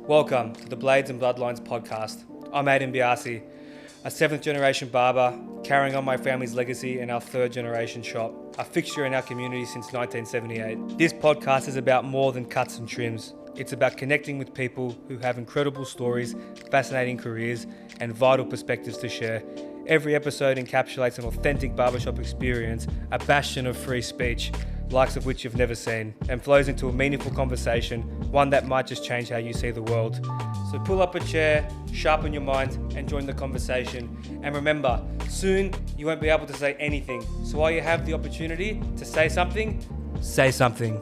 Welcome to the Blades and Bloodlines podcast. I'm Aidan, a 7th generation barber, carrying on my family's legacy in our 3rd generation shop, a fixture in our community since 1978. This podcast is about more than cuts and trims. It's about connecting with people who have incredible stories, fascinating careers, and vital perspectives to share. Every episode encapsulates an authentic barbershop experience, a bastion of free speech, likes of which you've never seen, and flows into a meaningful conversation, one that might just change how you see the world. So pull up a chair, sharpen your mind, and join the conversation. And remember, soon you won't be able to say anything. So while you have the opportunity to say something, say something.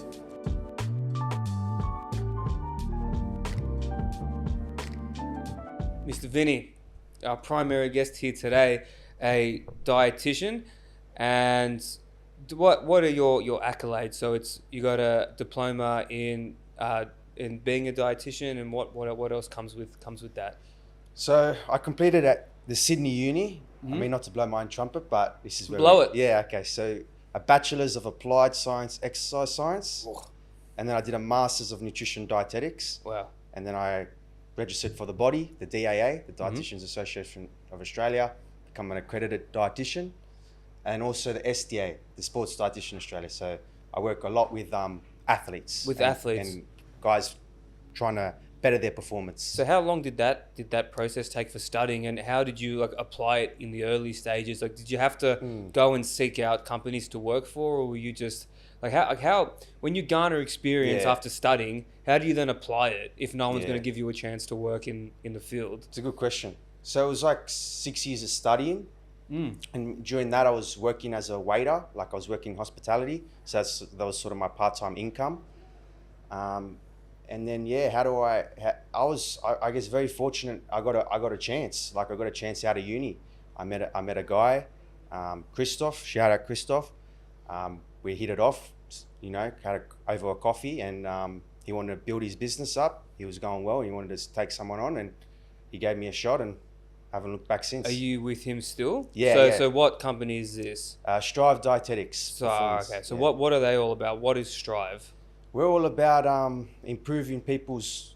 Mr. Vinny, our primary guest here today, a dietitian, and what are your accolades? So you got a diploma in being a dietitian, and what else comes with that? So I completed at the Sydney Uni. I mean, not to blow my own trumpet, but this is where blow it. Yeah, okay. So a Bachelor's of Applied Science, Exercise Science, and then I did a Master's of Nutrition Dietetics. Wow. And then I registered for the body, the DAA, the Dietitians Association of Australia, become an accredited dietitian, and also the SDA, the Sports Dietitian Australia. So I work a lot with athletes. And guys trying to better their performance. So how long did that process take for studying, and how did you apply it in the early stages? Did you have to go and seek out companies to work for, or were you just how when you garner experience after studying, how do you then apply it if no one's going to give you a chance to work in the field? It's a good question. So it was like 6 years of studying. And during that, I was working as a waiter, I was working hospitality. So that was sort of my part-time income. And then, I was guess very fortunate. I got a chance. I got a chance out of uni. I met a guy, Christoph. Shout out Christoph. We hit it off, over a coffee, and he wanted to build his business up. He was going well. He wanted to take someone on, and he gave me a shot, and haven't looked back since. Are you with him still? Yeah. So what company is this? Strive Dietetics. So what are they all about? What is Strive? We're all about improving people's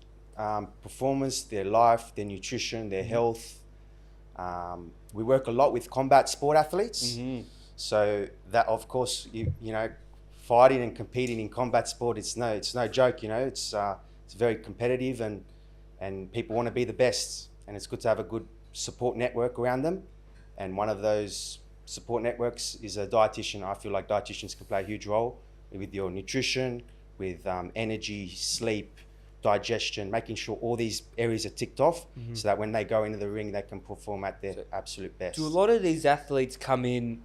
performance, their life, their nutrition, their health. We work a lot with combat sport athletes. So that, of course, you know, fighting and competing in combat sport, it's no joke. It's very competitive, and people want to be the best, and it's good to have a good support network around them. And one of those support networks is a dietitian. I feel like dietitians can play a huge role with your nutrition, with energy, sleep, digestion, making sure all these areas are ticked off, so that when they go into the ring, they can perform at their absolute best. Do a lot of these athletes come in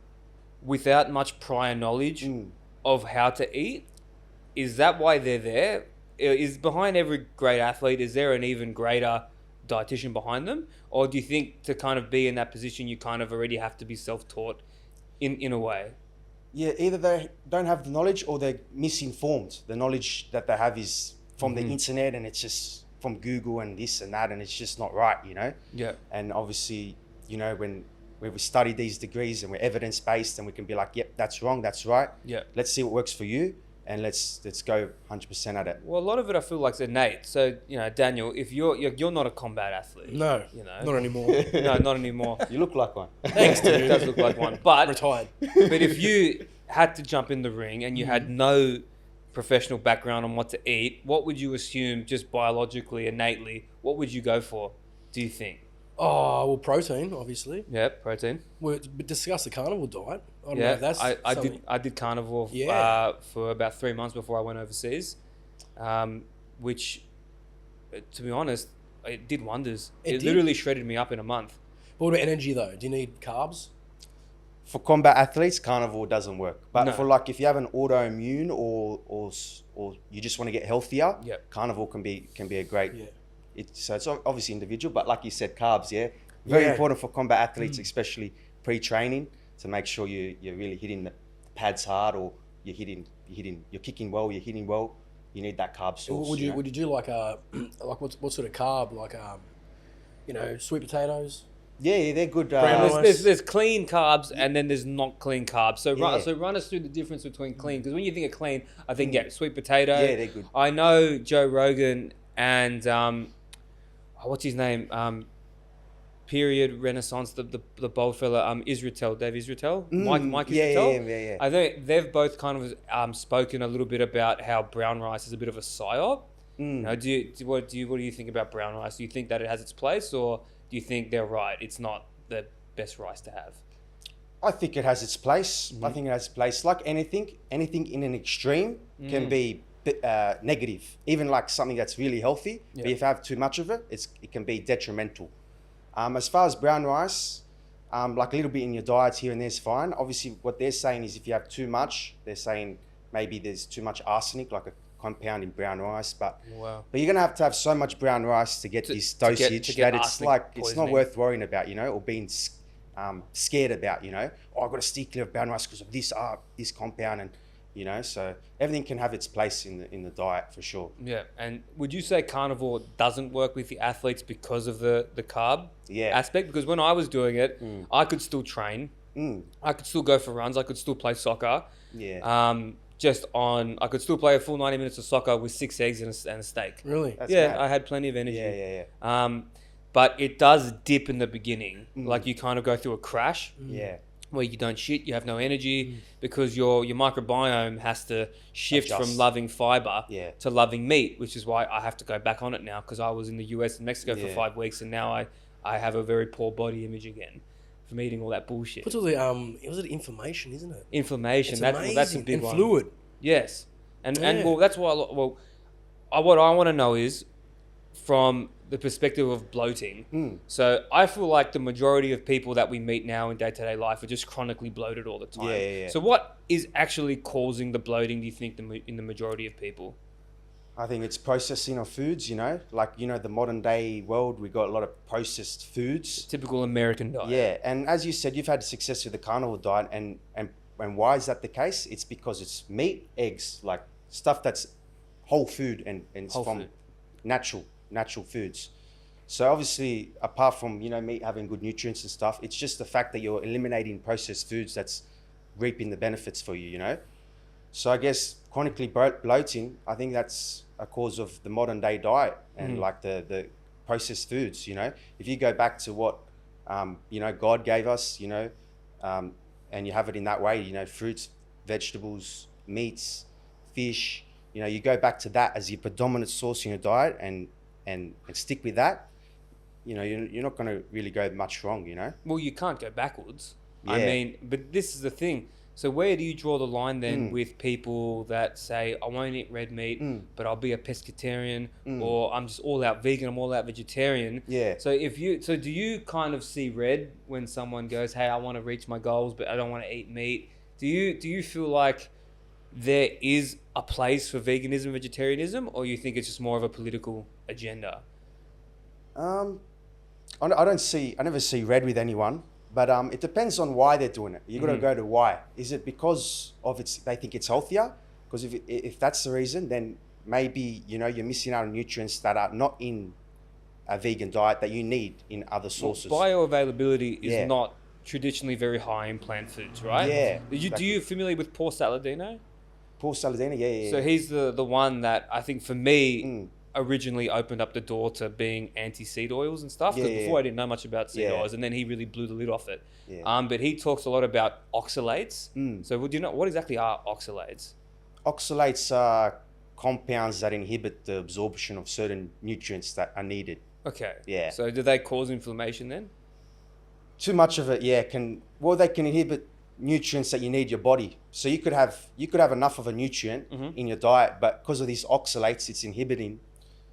without much prior knowledge of how to eat? Is that why they're there? Is behind every great athlete, is there an even greater dietitian behind them? Or do you think to kind of be in that position, you kind of already have to be self-taught in a way? Yeah, either they don't have the knowledge or they're misinformed. The knowledge that they have is from the internet, and it's just from Google and this and that, and it's just not right, Yeah. And obviously, when we study these degrees and we're evidence-based, and we can be like, yep, that's wrong, that's right. Yeah. Let's see what works for you, and let's go 100% at it. Well, a lot of it I feel like is innate. So, Daniel, if you're not a combat athlete. No, not anymore. No, not anymore. You look like one. Thanks, dude. It does look like one. But Retired. But if you had to jump in the ring and you had no professional background on what to eat, what would you assume just biologically, innately, what would you go for, do you think? Oh, well, protein, obviously. Yeah, protein. We discussed the carnivore diet. I don't know if that's I did carnivore for about 3 months before I went overseas, which, to be honest, it did wonders. It literally shredded me up in a month. But what about energy, though? Do you need carbs? For combat athletes, carnivore doesn't work. But No. for if you have an autoimmune or you just want to get healthier, carnivore can be a great. Yeah. So it's obviously individual, but like you said, carbs, very important for combat athletes, especially pre-training, to make sure you're really hitting the pads hard, or you're kicking well, you're hitting well. You need that carb source. Would you do like what sort of carb, sweet potatoes? Yeah, they're good. There's clean carbs, and then there's not clean carbs. So run us through the difference between clean, because when you think of clean, I think sweet potato. Yeah, they're good. I know Joe Rogan and what's his name? Period Renaissance, the bold fella, Israel, Dave Israel, Mike Israel. Yeah. I think they've both kind of spoken a little bit about how brown rice is a bit of a psyop. You know, what do you think about brown rice? Do you think that it has its place, or do you think they're right? It's not the best rice to have. I think it has its place. I think it has its place. Like anything in an extreme can be negative. Even like something that's really healthy, but if you have too much of it, it can be detrimental. As far as brown rice, like a little bit in your diets here and there is fine. Obviously, what they're saying is if you have too much, they're saying maybe there's too much arsenic, like a compound in brown rice. But you're gonna have to have so much brown rice to get this dosage that it's like poisoning. It's not worth worrying about, you know, or being scared about, you know. Oh, I've got to steer clear of brown rice because of this compound, and you know. So everything can have its place in the diet for sure. Yeah, and would you say carnivore doesn't work with the athletes because of the carb aspect? Because when I was doing it, I could still train. I could still go for runs. I could still play soccer. I could still play a full 90 minutes of soccer with 6 eggs and a steak. Really? That's yeah, mad. I had plenty of energy. Yeah. But it does dip in the beginning. Like you kind of go through a crash. Where you don't shit, you have no energy because your microbiome has to shift from loving fiber to loving meat, which is why I have to go back on it now, because I was in the US and Mexico for 5 weeks, and now I have a very poor body image again from eating all that bullshit. What's all the was it inflammation, isn't it? Inflammation. That's a big and one. Fluid. Yes, and well, that's why. What I want to know is from the perspective of bloating. So I feel like the majority of people that we meet now in day-to-day life are just chronically bloated all the time. So what is actually causing the bloating, do you think, in the majority of people? I think it's processing of foods, you know, like, you know, the modern day world, we got a lot of processed foods. Typical American diet. Yeah, and as you said, you've had success with the carnivore diet, and why is that the case? It's because it's meat, eggs, like stuff that's whole food and it's from natural foods. So obviously, apart from, you know, meat having good nutrients and stuff, it's just the fact that you're eliminating processed foods that's reaping the benefits for you, you know. So I guess chronically bloating, I think that's a cause of the modern day diet and like the processed foods, you know. If you go back to what, you know, God gave us, you know, and you have it in that way, you know, fruits, vegetables, meats, fish, you know, you go back to that as your predominant source in your diet and stick with that, you know, you're not going to really go much wrong, you know. Well, you can't go backwards. I mean, but this is the thing. So where do you draw the line then with people that say, I won't eat red meat, but I'll be a pescatarian, or I'm just all out vegan, I'm all out vegetarian. So do you kind of see red when someone goes, hey, I want to reach my goals, but I don't want to eat meat? Do you feel like there is a place for veganism, vegetarianism, or you think it's just more of a political agenda? I never see red with anyone, but it depends on why they're doing it. You got to go to why. Is it because of they think it's healthier? Because if that's the reason, then maybe, you know, you're missing out on nutrients that are not in a vegan diet that you need in other sources. Well, bioavailability is not traditionally very high in plant foods, right? Yeah. Do you familiar with Paul Saladino? Paul Saladino, yeah. So he's the one that I think for me originally opened up the door to being anti-seed oils and stuff. Because before I didn't know much about seed oils, and then he really blew the lid off it. But he talks a lot about oxalates. So do you know what exactly are oxalates? Oxalates are compounds that inhibit the absorption of certain nutrients that are needed. Okay. Yeah. So do they cause inflammation then? Too much of it, they can inhibit nutrients that you need your body. So you could have enough of a nutrient in your diet, but because of these oxalates, it's inhibiting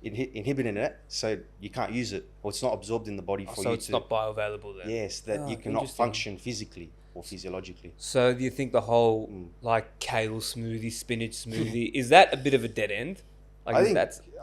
it, so you can't use it, or it's not absorbed in the body for you. So it's not bioavailable then? Yes, that you cannot function physically or physiologically. So do you think the whole like kale smoothie, spinach smoothie, is that a bit of a dead end? Like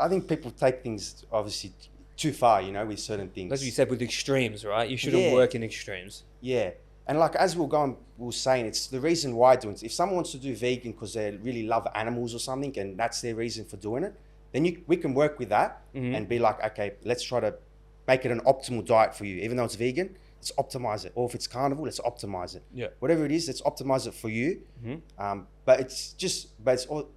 I think people take things obviously too far, you know, with certain things. As you said, with extremes, right? You shouldn't work in extremes. Yeah. And like, as we were saying, it's the reason why doing it. If someone wants to do vegan because they really love animals or something, and that's their reason for doing it, then we can work with that and be like, okay, let's try to make it an optimal diet for you. Even though it's vegan, let's optimize it. Or if it's carnivore, let's optimize it. Yeah. Whatever it is, let's optimize it for you. But it's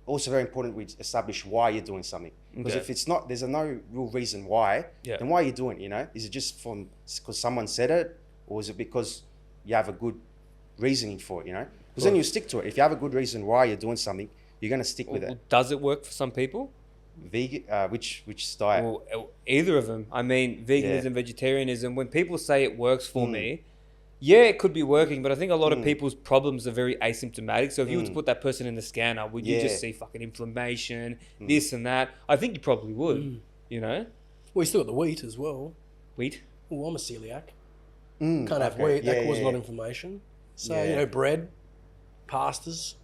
also very important we establish why you're doing something. Because Okay. if it's not, there's no real reason why, Yeah. then why are you doing it, you know? Is it just because someone said it, or is it because you have a good reasoning for it, you know? Because then you stick to it. If you have a good reason why you're doing something, you're going to stick with it. Does it work for some people? Vegan, which diet? Well, either of them. I mean, veganism, Yeah. vegetarianism, when people say it works for me, yeah, it could be working, but I think a lot of people's problems are very asymptomatic. So if you were to put that person in the scanner, would you just see fucking inflammation, this and that? I think you probably would, you know? Well, you still got the wheat as well. Wheat? Oh, I'm a celiac. Can't have okay. wheat. That Yeah, causes a yeah. lot of inflammation. So, Yeah. you know, bread, pastas,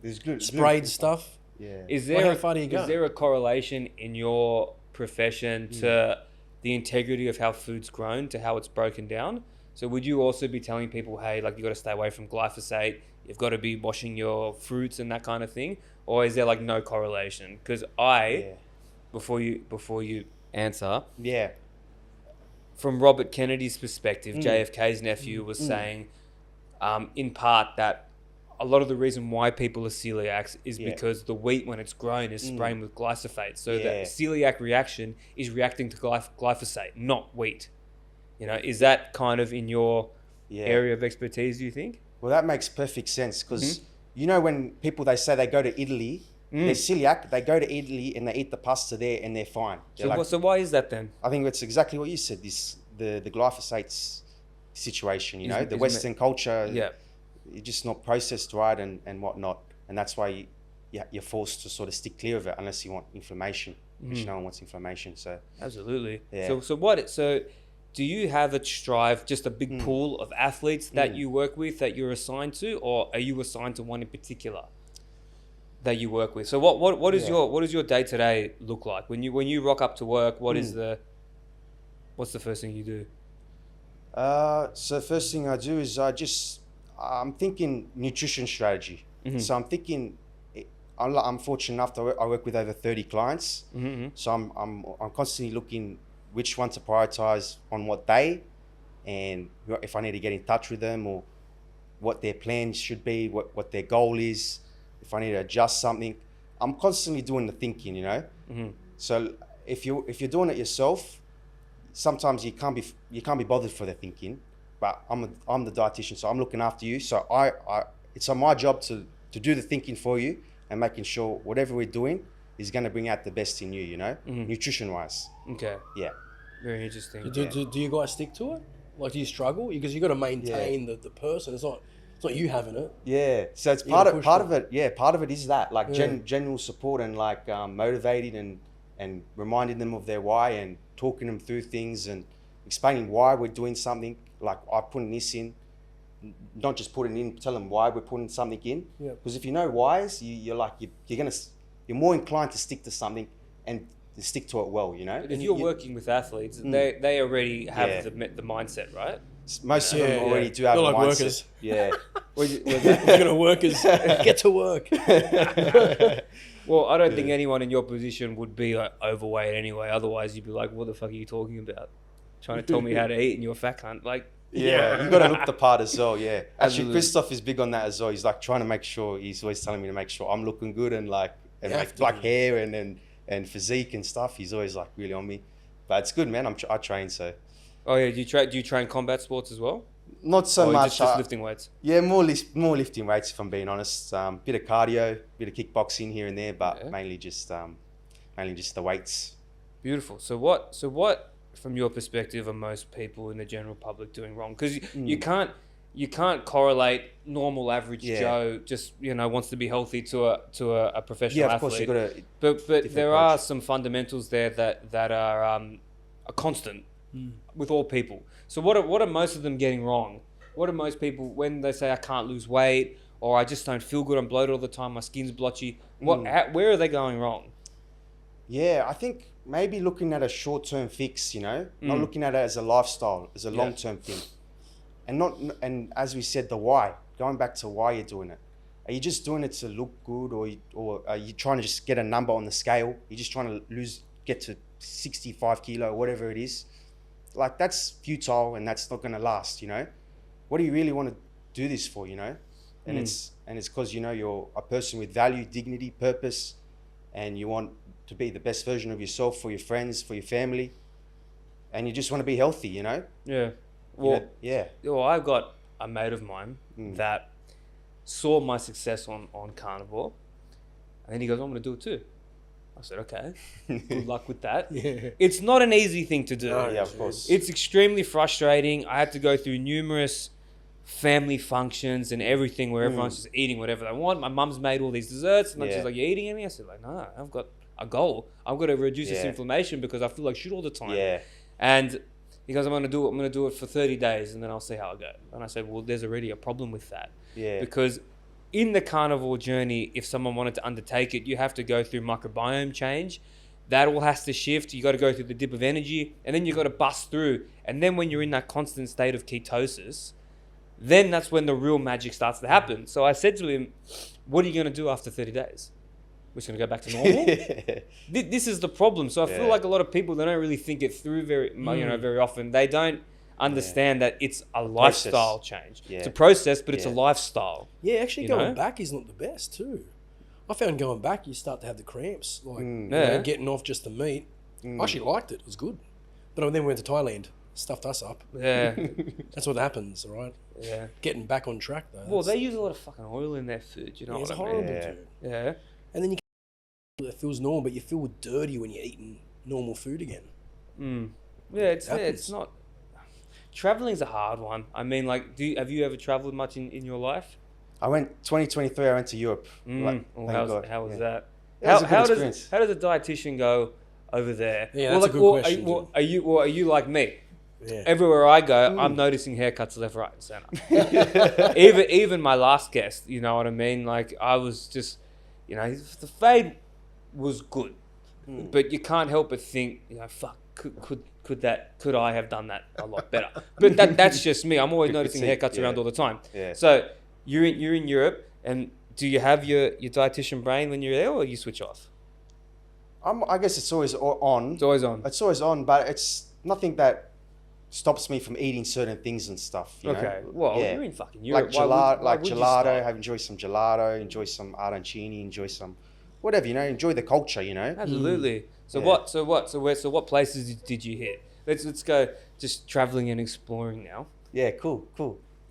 It's good. sprayed stuff. Yeah. Is Well, there how far do you go? is there a correlation in your profession to the integrity of how food's grown to how it's broken down? So would you also be telling people, hey, like you got to stay away from glyphosate, you've got to be washing your fruits and that kind of thing? Or is there like no correlation? Because before you answer, Yeah. from Robert Kennedy's perspective, JFK's nephew was saying, in part, that a lot of the reason why people are celiacs is because the wheat, when it's grown, is sprayed with glyphosate. So the celiac reaction is reacting to glyphosate, not wheat. You know, is that kind of in your area of expertise, do you think? Well, that makes perfect sense because you know when people they say they go to Italy, they're celiac. They go to Italy and they eat the pasta there and they're fine. They're So why is that then? I think that's exactly what you said. The glyphosate situation. You know, the Western culture. Yeah. You're just not processed right and whatnot, and that's why you're forced to sort of stick clear of it unless you want inflammation, which no one wants inflammation. So Absolutely. Yeah. So do you have at Strive just a big pool of athletes that you work with that you're assigned to, or are you assigned to one in particular that you work with? So what is your day to day look like when you rock up to work? What's the first thing you do? So first thing I do is I'm thinking nutrition strategy. So I'm thinking, I'm fortunate enough to I work with over 30 clients. So I'm constantly looking which one to prioritize on what day, and if I need to get in touch with them, or what their plans should be, what their goal is, if I need to adjust something. I'm constantly doing the thinking, you know. So if you're doing it yourself, sometimes you can't be bothered for the thinking. But I'm the dietitian, so I'm looking after you. So it's on my job to do the thinking for you and making sure whatever we're doing is going to bring out the best in you, you know, nutrition wise. Okay. Yeah. Very interesting. Do you guys stick to it? Like, do you struggle? Because you got to maintain the person. It's not you having it. Yeah. So it's part of it. Yeah. Part of it is that, like, general support and like motivating and reminding them of their why and talking them through things and explaining why we're doing something. Like, I'm putting this in, not just putting in, tell them why we're putting something in. Yeah. Because if you know whys, you're more inclined to stick to something and to stick to it well, you know. If you're working with athletes, they already have the mindset, right? Most of them already do have They're a like mindset. workers. Yeah. You're gonna workers get to work. Well, I don't think anyone in your position would be like overweight anyway. Otherwise, you'd be like, "What the fuck are you talking about? Trying to tell me how to eat, and you're a fat cunt." Like, Yeah, you got to look the part as well. Yeah, actually, Absolutely. Christoph is big on that as well. He's like trying to make sure. He's always telling me to make sure I'm looking good and like hair and physique and stuff. He's always like really on me, but it's good, man. I train, so oh yeah, do you train combat sports as well? not so Or much. just lifting weights. Yeah, more lifting weights if I'm being honest. Bit of cardio, bit of kickboxing here and there, but mainly just the weights. Beautiful. So what, from your perspective, are most people in the general public doing wrong? Because you can't correlate normal average Joe just wants to be healthy to a professional Yeah, of athlete. course you got to. But there approach. are some fundamentals there that are a constant with all people. So what are most of them getting wrong? What are most people when they say I can't lose weight or I just don't feel good, I'm bloated all the time, my skin's blotchy? Where are they going wrong? Yeah, I think maybe looking at a short-term fix, not looking at it as a lifestyle, as a long-term thing. And as we said, the why, going back to why you're doing it. Are you just doing it to look good, or are you trying to just get a number on the scale? You're just trying to get to 65 kilo, whatever it is. Like, that's futile and that's not going to last, What do you really want to do this for, And it's because, you're a person with value, dignity, purpose, and you want to be the best version of yourself for your friends, for your family, and you just want to be healthy, you know? Yeah. Well, Well, I've got a mate of mine that saw my success on carnivore, and then he goes, I'm going to do it too. I said, okay, good luck with that. Yeah. It's not an easy thing to do. No, Yeah, of course. It's extremely frustrating. I had to go through numerous family functions and everything where everyone's just eating whatever they want. My mum's made all these desserts, and she's like, "You eating any?" I said, "Like, no, I've got a goal. I've got to reduce this inflammation because I feel like shit all the time." Yeah. And he goes, I'm going to do it for 30 days and then I'll see how I go. And I said, well, there's already a problem with that. Yeah. Because in the carnivore journey, if someone wanted to undertake it, you have to go through microbiome change. That all has to shift. You got to go through the dip of energy, and then you got to bust through. And then when you're in that constant state of ketosis, then that's when the real magic starts to happen. So I said to him, what are you going to do after 30 days? We're just going to go back to normal? This is the problem. So I feel like a lot of people, they don't really think it through very often. They don't understand that it's a lifestyle change. Yeah. It's a process, but it's a lifestyle. Yeah, actually going back is not the best too. I found going back, you start to have the cramps, like you know, getting off just the meat. I actually liked it. It was good. But then we went to Thailand. Stuffed us up. Yeah. That's what happens, all right? Yeah. Getting back on track, though. Well, they use a lot of fucking oil in their food, you know what I mean? It's horrible, dude. Yeah. And then it feels normal, but you feel dirty when you're eating normal food again. Yeah, it's not... Traveling's a hard one. I mean, like, have you ever travelled much in your life? I went 2023. I went to Europe. How was that? How does a dietitian go over there? Yeah, that's a good question. Are you like me? Yeah. Everywhere I go, I'm noticing haircuts left, right, and center. even my last guest, you know what I mean? Like, I was just, you know, the fade was good, but you can't help but think, you know, fuck, could I have done that a lot better? But that's just me. I'm always noticing haircuts around all the time. Yeah. So you're in Europe, and do you have your dietitian brain when you're there, or you switch off? I guess it's always on. It's always on. It's always on, but it's nothing that stops me from eating certain things and stuff. You know? Well, you're in fucking Europe. Like gelato, enjoy some gelato, enjoy some arancini, enjoy some whatever, you know, enjoy the culture, you know. Absolutely. So what places did you hit? Let's go just traveling and exploring now. Yeah, cool.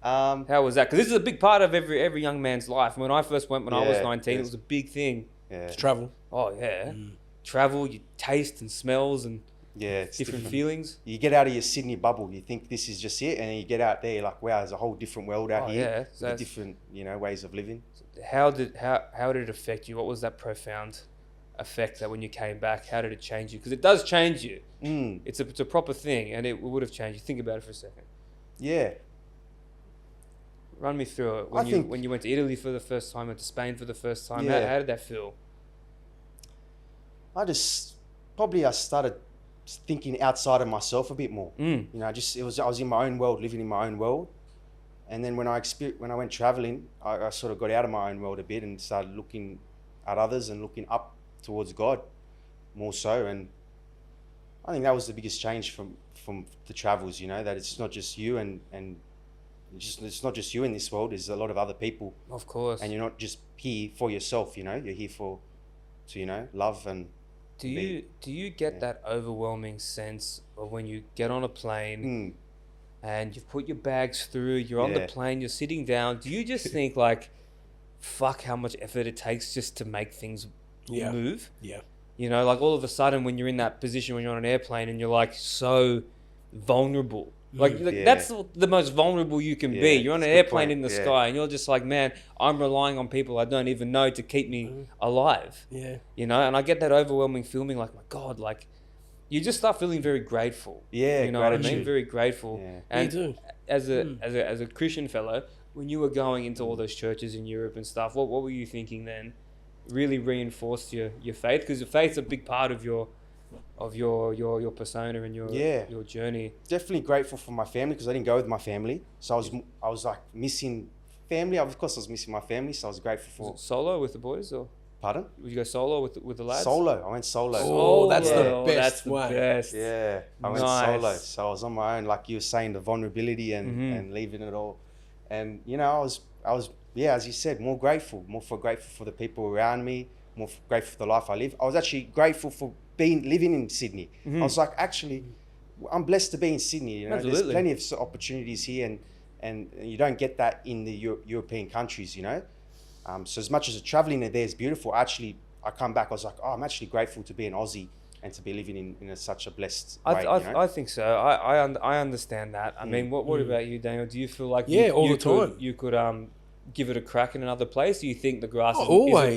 How was that? Because this is a big part of every young man's life. When I first went when I was 19, it was a big thing. Yeah. To travel. Oh yeah. Travel, you taste and smells and it's different feelings. You get out of your Sydney bubble, you think this is just it, and then you get out there, you're like, wow, there's a whole different world out here. So different, you know, ways of living. How did it affect you? What was that profound effect that when you came back, how did it change you? Because it does change you. It's a proper thing, and it would have changed you. Think about it for a second. Yeah. Run me through it. When you went to Italy for the first time, went to Spain for the first time, how did that feel? I started thinking outside of myself a bit more. You know, I was in my own world, living in my own world. And then when I went traveling, I sort of got out of my own world a bit and started looking at others and looking up towards God more so. And I think that was the biggest change from the travels, you know, that it's not just you and it's not just you in this world. There's a lot of other people. Of course. And you're not just here for yourself, you know, you're here to, you know, love and do you get that overwhelming sense of when you get on a plane and you've put your bags through, you're on the plane, you're sitting down, do you just think like, fuck how much effort it takes just to make things move? Yeah. You know, like all of a sudden when you're in that position when you're on an airplane and you're like so vulnerable. Like that's the most vulnerable you can be. You're on an airplane in the sky and you're just like, man, I'm relying on people I don't even know to keep me alive. Yeah. You know, and I get that overwhelming feeling like, my God, like you just start feeling very grateful. Yeah. You know what I mean? Very grateful. Yeah. And you do. As a Christian fellow, when you were going into all those churches in Europe and stuff, what were you thinking then? Really reinforced your faith? Because your faith's a big part of your persona and your journey. Definitely grateful for my family because I didn't go with my family, so I was like missing family. Of course, I was missing my family, so I was grateful for. Was it solo with the boys or? Pardon? Would you go solo with the lads? Solo. I went solo. Oh, that's the best. That's the best. Yeah, I went solo, so I was on my own. Like you were saying, the vulnerability and leaving it all, and you know, I was as you said, more grateful for the people around me, more grateful for the life I live. I was actually grateful for living in Sydney. I was like, actually, I'm blessed to be in Sydney. You know, there's plenty of opportunities here, and you don't get that in the European countries. You know, so as much as the traveling there is beautiful, I come back. I was like, oh, I'm actually grateful to be an Aussie and to be living in such a blessed way. I think so. I understand that. I mean, what about you, Daniel? Do you feel like you could give it a crack in another place? Do you think the grass is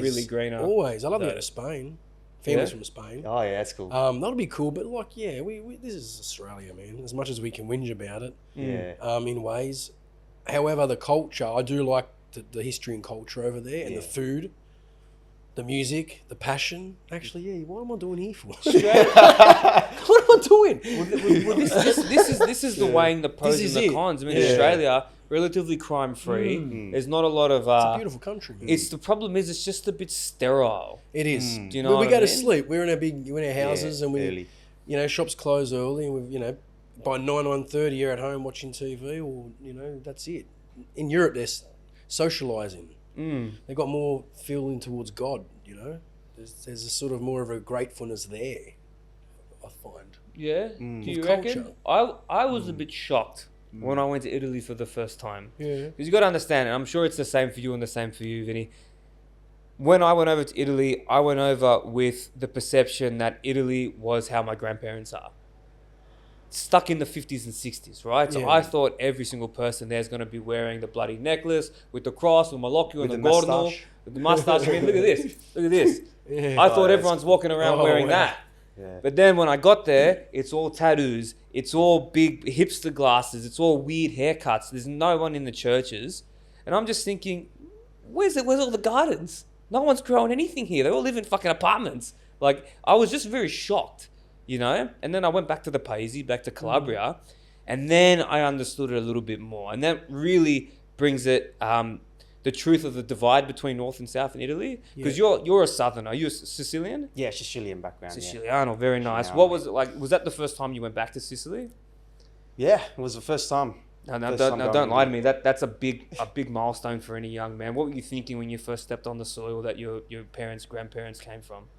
really greener? Always. I love to go to Spain. Family's from Spain. Oh yeah, that's cool. That'll be cool, but like, we this is Australia, man. As much as we can whinge about it, in ways. However, the culture, I do like the history and culture over there, and the food, the music, the passion. Actually, what am I doing here for? What am I doing? Well, this is the weighing the pros and the cons. I mean, Australia, relatively crime free. There's not a lot of. It's a beautiful country. The problem is it's just a bit sterile. It is. Do you know? We go to sleep. We're in our houses, and early. Shops close early, and we've by 9:30 you're at home watching TV, or that's it. In Europe, they're socialising. They've got more feeling towards God. There's a sort of more of a gratefulness there, I find. Yeah. Do you reckon? I was a bit shocked when I went to Italy for the first time. Yeah. Because you got to understand, and I'm sure it's the same for you and the same for you, Vinny. When I went over to Italy, I went over with the perception that Italy was how my grandparents are. Stuck in the 50s and 60s, right? So I thought every single person there is going to be wearing the bloody necklace with the cross, with Malocchio and the Gorno, with the mustache. I mean, look at this. Look at this. I thought everyone's walking around wearing that. Yeah. But then when I got there, it's all tattoos. It's all big hipster glasses. It's all weird haircuts. There's no one in the churches. And I'm just thinking, where's all the gardens? No one's growing anything here. They all live in fucking apartments. Like, I was just very shocked. And then I went back to the Paesi, back to Calabria, and then I understood it a little bit more. And that really brings it, the truth of the divide between North and South in Italy. Because you're a Southerner. Are you a Sicilian? Yeah, Sicilian background. Siciliano, very nice. What was it like? Was that the first time you went back to Sicily? Yeah, it was the first time. No, don't lie to me. That's a big milestone for any young man. What were you thinking when you first stepped on the soil that your parents, grandparents came from?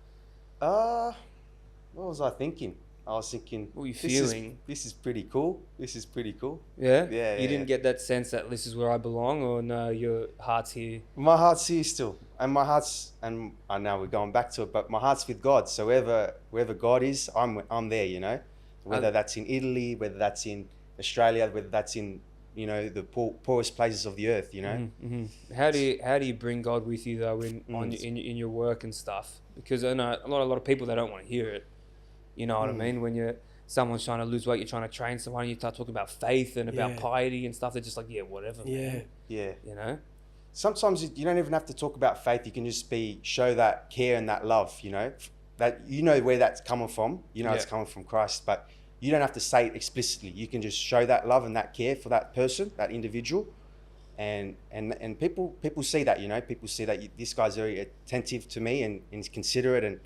What was I thinking? I was thinking, what were you feeling? This is pretty cool. This is pretty cool. Yeah? Yeah. You didn't get that sense that this is where I belong, or no, your heart's here? My heart's here still. And I know we're going back to it, but my heart's with God. So wherever God is, I'm there, Whether that's in Italy, whether that's in Australia, whether that's in, the poorest places of the earth, Mm-hmm. How do you bring God with you, though, in your work and stuff? Because I know a lot of people, they don't want to hear it. You know what I mean? When someone's trying to lose weight, you're trying to train someone, you start talking about faith and about piety and stuff. They're just like, whatever. Man. Yeah. Sometimes you don't even have to talk about faith. You can just show that care and that love. That where that's coming from. It's coming from Christ, but you don't have to say it explicitly. You can just show that love and that care for that person, that individual, and people see that. People see that this guy's very attentive to me and he's considerate and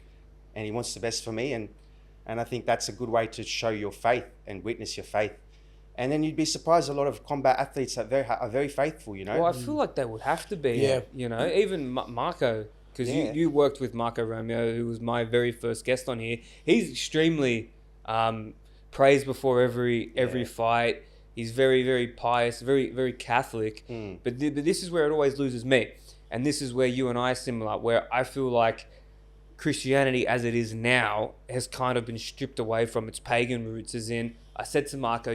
he wants the best for me and I think that's a good way to show your faith and witness your faith. And then you'd be surprised a lot of combat athletes are very faithful, Well, I feel like they would have to be, even Marco, because you worked with Marco Romeo, who was my very first guest on here. He's extremely prays before every fight. He's very, very pious, very, very Catholic. But this is where it always loses me. And this is where you and I are similar, where I feel like Christianity as it is now has kind of been stripped away from its pagan roots. As in, I said to Marco,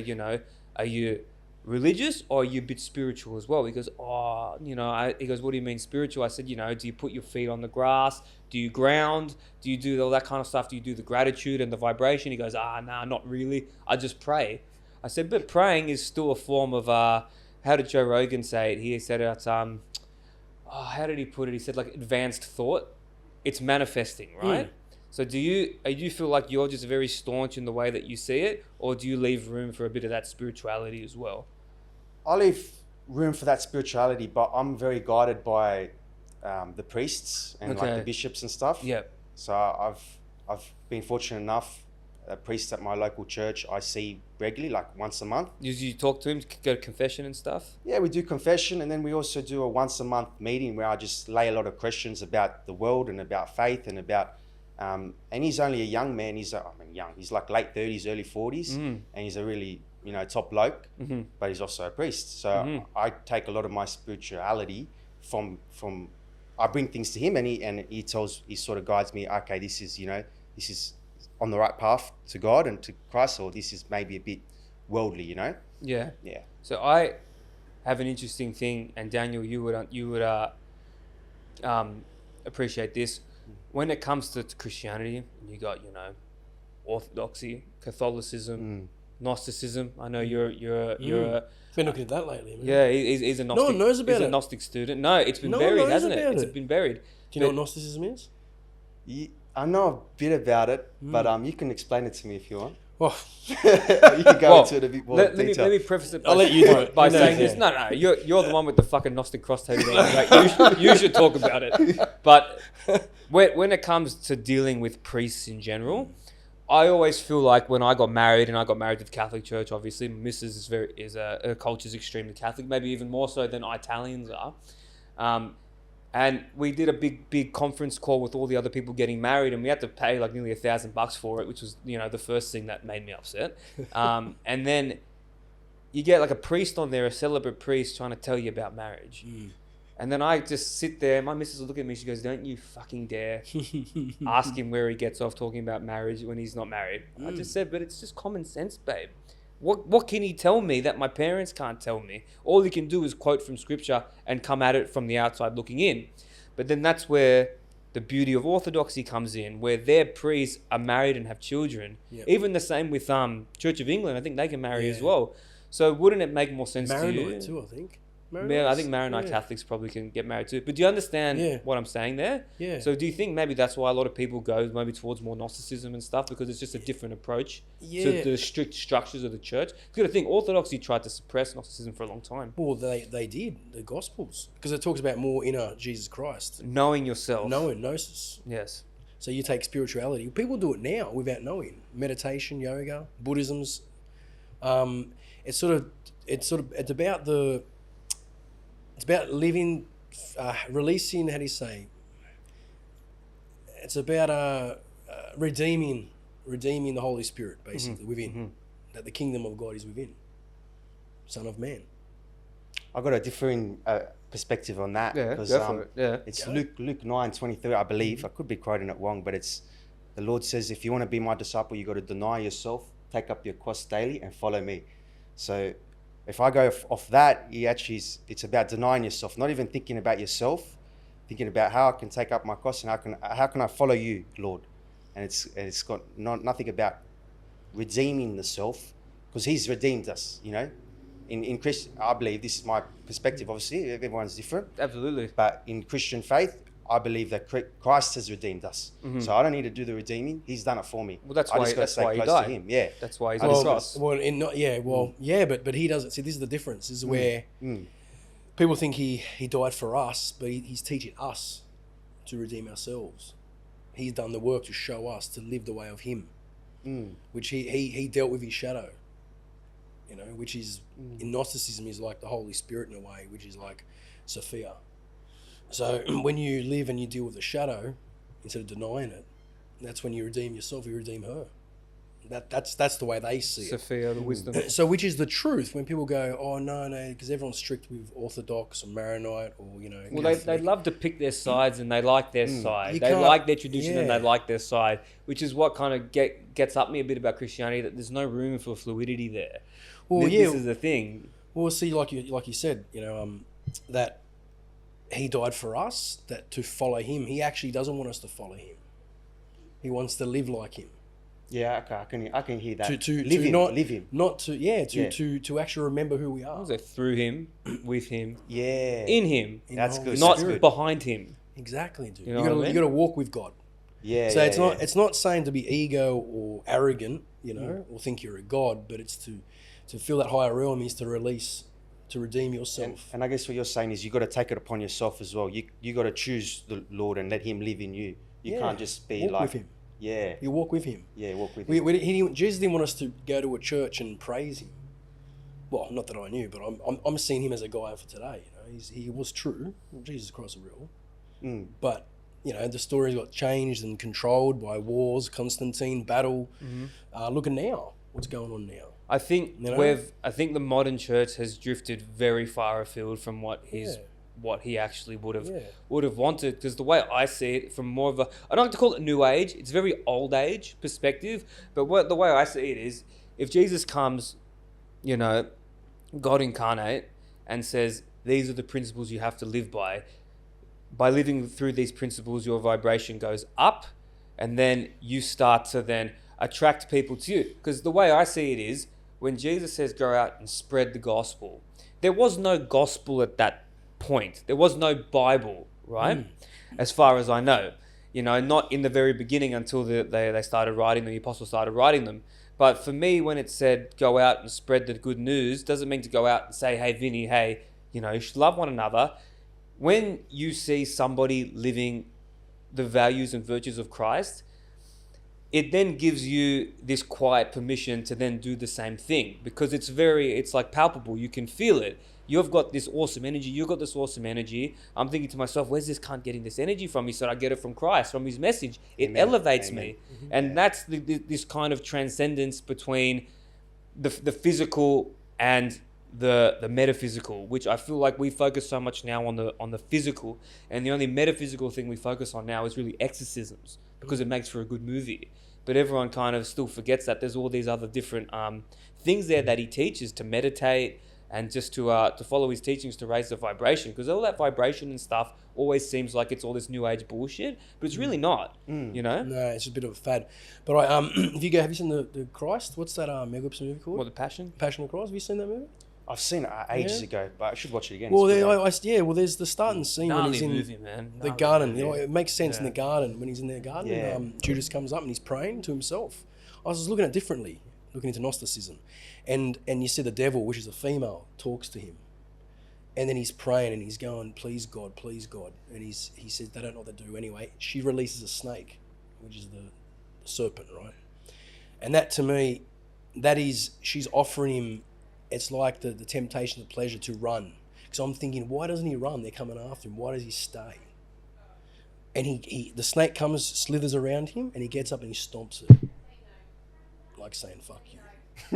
are you religious or are you a bit spiritual as well? He goes, he goes, what do you mean spiritual? I said, do you put your feet on the grass? Do you ground? Do you do all that kind of stuff? Do you do the gratitude and the vibration? He goes, nah, not really. I just pray. I said, but praying is still a form of, how did Joe Rogan say it? He said it's, how did he put it? He said like advanced thought. It's manifesting, right? So do you feel like you're just very staunch in the way that you see it, or do you leave room for a bit of that spirituality as well? I leave room for that spirituality, but I'm very guided by the priests and like the bishops and stuff. Yeah. So I've been fortunate enough a priest at my local church I see regularly, like once a month. You talk to him, go to confession and stuff? Yeah, we do confession, and then we also do a once a month meeting where I just lay a lot of questions about the world and about faith and about, and he's only a young man. He's young. He's like late 30s, early 40s, and he's a really, top bloke, but he's also a priest. So I take a lot of my spirituality from I bring things to him, and he sort of guides me. Okay, this is on the right path to God and to Christ, or this is maybe a bit worldly, Yeah. Yeah. So I have an interesting thing, and Daniel, you would appreciate this. When it comes to Christianity, you got Orthodoxy, Catholicism, Gnosticism. I know you're Been looking at that lately, man. yeah, he's a Gnostic. No one knows about he's it. a Gnostic student. No, it's been No one buried, knows hasn't it? about It's it. been buried. Do you know what Gnosticism is? I know a bit about it, but you can explain it to me if you want. Well, You can go into it a bit more let detail. me preface it. I'll let you do it. by You know, saying yeah. this. No, you're the one with the fucking Gnostic cross tattooed on. Like, you should talk about it. But when it comes to dealing with priests in general, I always feel like when I got married, and I got married to the Catholic Church, obviously, Mrs. her culture's extremely Catholic, maybe even more so than Italians are. And we did a big conference call with all the other people getting married, and we had to pay like nearly $1,000 for it, which was, the first thing that made me upset. And then you get like a priest on there, a celebrate priest, trying to tell you about marriage. And then I just sit there, my missus will look at me, she goes, "Don't you fucking dare ask him where he gets off talking about marriage when he's not married." I just said, "But it's just common sense, babe. What can he tell me that my parents can't tell me? All he can do is quote from scripture and come at it from the outside looking in." But then that's where the beauty of orthodoxy comes in, where their priests are married and have children. Yep. Even the same with Church of England. I think they can marry as well. So wouldn't it make more sense to you? Maronite too, I think. Yeah, I think Maronite Catholics probably can get married too. But do you understand what I'm saying there? Yeah. So do you think maybe that's why a lot of people go maybe towards more Gnosticism and stuff, because it's just a different approach to the strict structures of the church? Because I think Orthodoxy tried to suppress Gnosticism for a long time. Well, they did, the Gospels. Because it talks about more inner Jesus Christ. Knowing yourself. Knowing, gnosis. Yes. So you take spirituality. People do it now without knowing. Meditation, yoga, Buddhism's. It's about living, releasing. How do you say? It's about redeeming the Holy Spirit, basically within. That the kingdom of God is within. Son of Man. I've got a differing perspective on that. Yeah, because go for it. Yeah. It's Luke 9:23, I believe. I could be quoting it wrong, but it's the Lord says, if you want to be my disciple, you got to deny yourself, take up your cross daily, and follow me. So if I go off that, it's about denying yourself, not even thinking about yourself, thinking about how I can take up my cross and how can I follow you, Lord. And it's got nothing about redeeming the self, because He's redeemed us. In Christian, I believe, this is my perspective. Obviously, everyone's different. Absolutely. But in Christian faith, I believe that Christ has redeemed us. So I don't need to do the redeeming. He's done it for me. Well, that's I why just got to stay he close died. to Him. Yeah. That's why He's I on the just- cross. But he doesn't. See, this is the difference. This is where people think he died for us, but he's teaching us to redeem ourselves. He's done the work to show us to live the way of Him, which he dealt with His shadow. Which is in Gnosticism is like the Holy Spirit in a way, which is like Sophia. So when you live and you deal with the shadow, instead of denying it, that's when you redeem yourself, you redeem her. That's the way they see it. Sophia, the wisdom. So which is the truth when people go, "Oh no," because everyone's strict with Orthodox or Maronite or Well, Catholic. they love to pick their sides, and they like their side. You They can't- like their tradition, and yeah. they like their side, which is what kind of gets up me a bit about Christianity, that there's no room for fluidity there. Well, This is the thing. Well, see, like you said, that He died for us, that to follow Him. He actually doesn't want us to follow Him. He wants to live like Him. Yeah, okay, I can hear that. Live Him. Not to actually remember who we are. So through Him, with Him, Yeah. in Him, That's the good. not That's good. behind Him. Exactly, dude. You You, know what I gotta mean? you gotta walk with God. Yeah. So yeah, it's not saying to be ego or arrogant, or think you're a god, but it's to feel that higher realm is to release, to redeem yourself. And I guess what you're saying is you got to take it upon yourself as well. You got to choose the Lord and let Him live in you. You Yeah. can't just be Walk like, with Him. Yeah. You walk with him. Yeah, walk with him. Jesus didn't want us to go to a church and praise him. Well, not that I knew, but I'm seeing him as a guy for today. You know, he was true. Jesus Christ is real. But you know, the stories got changed and controlled by wars, Constantine, battle. Look at now, what's going on now? I think I think the modern church has drifted very far afield from what he actually would have wanted. Because the way I see it, from more of a, I don't like to call it new age. It's very old age perspective. But the way I see it is, if Jesus comes, you know, God incarnate, and says these are the principles you have to live by. By living through these principles, your vibration goes up, and then you start to then attract people to you. Because the way I see it is, when Jesus says go out and spread the gospel, there was no gospel at that point. There was no Bible, right? As far as I know. You know, not in the very beginning until they started writing them, the apostles started writing them. But for me, when it said go out and spread the good news, doesn't mean to go out and say, hey, Vinny, hey, you know, you should love one another. When you see somebody living the values and virtues of Christ, it then gives you this quiet permission to then do the same thing, because it's like palpable. You can feel it. You've got this awesome energy. You've got this awesome energy. I'm thinking to myself, where's this cunt getting this energy from? He said, I get it from Christ, from his message. It elevates me. And that's this kind of transcendence between the physical and the metaphysical, which I feel like we focus so much now on the physical, and the only metaphysical thing we focus on now is really exorcisms, because it makes for a good movie. But everyone kind of still forgets that there's all these other different things there that he teaches, to meditate and just to follow his teachings to raise the vibration, because all that vibration and stuff always seems like it's all this new age bullshit, but it's really not. You know? No, it's a bit of a fad. But have you seen the Christ? What's that Mel Gibson movie called? What, The Passion? Passion of Christ. Have you seen that movie? I've seen it ages ago, but I should watch it again. Well, there's the starting scene when he's in movie, man. the garden. You know, it makes sense in the garden, when he's in the garden. And, Judas comes up and he's praying to himself. I was looking at it differently, looking into Gnosticism, and you see the devil, which is a female, talks to him, and then he's praying and he's going, please God, and he says they don't know what they do anyway. She releases a snake, which is the serpent, right? And that, to me, she's offering him. It's like the temptation, the pleasure to run. Because I'm thinking, why doesn't he run? They're coming after him. Why does he stay? And the snake comes, slithers around him, and he gets up and he stomps it, like saying "fuck you."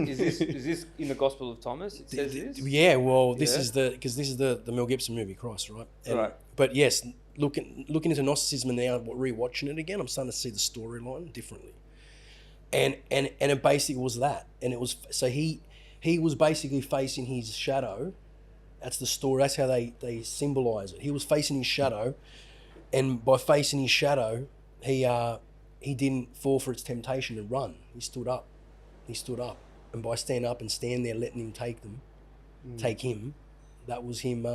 Is this in the Gospel of Thomas? It says this. Yeah. Well, this is the Mel Gibson movie, Christ, right? Right. But yes, looking into Gnosticism and now rewatching it again, I'm starting to see the storyline differently. And it basically was that, and it was so he was basically facing his shadow. That's the story. That's how they symbolize it. He was facing his shadow, and by facing his shadow, he didn't fall for its temptation and run. He stood up. And by standing up and standing there, letting him take him, that was him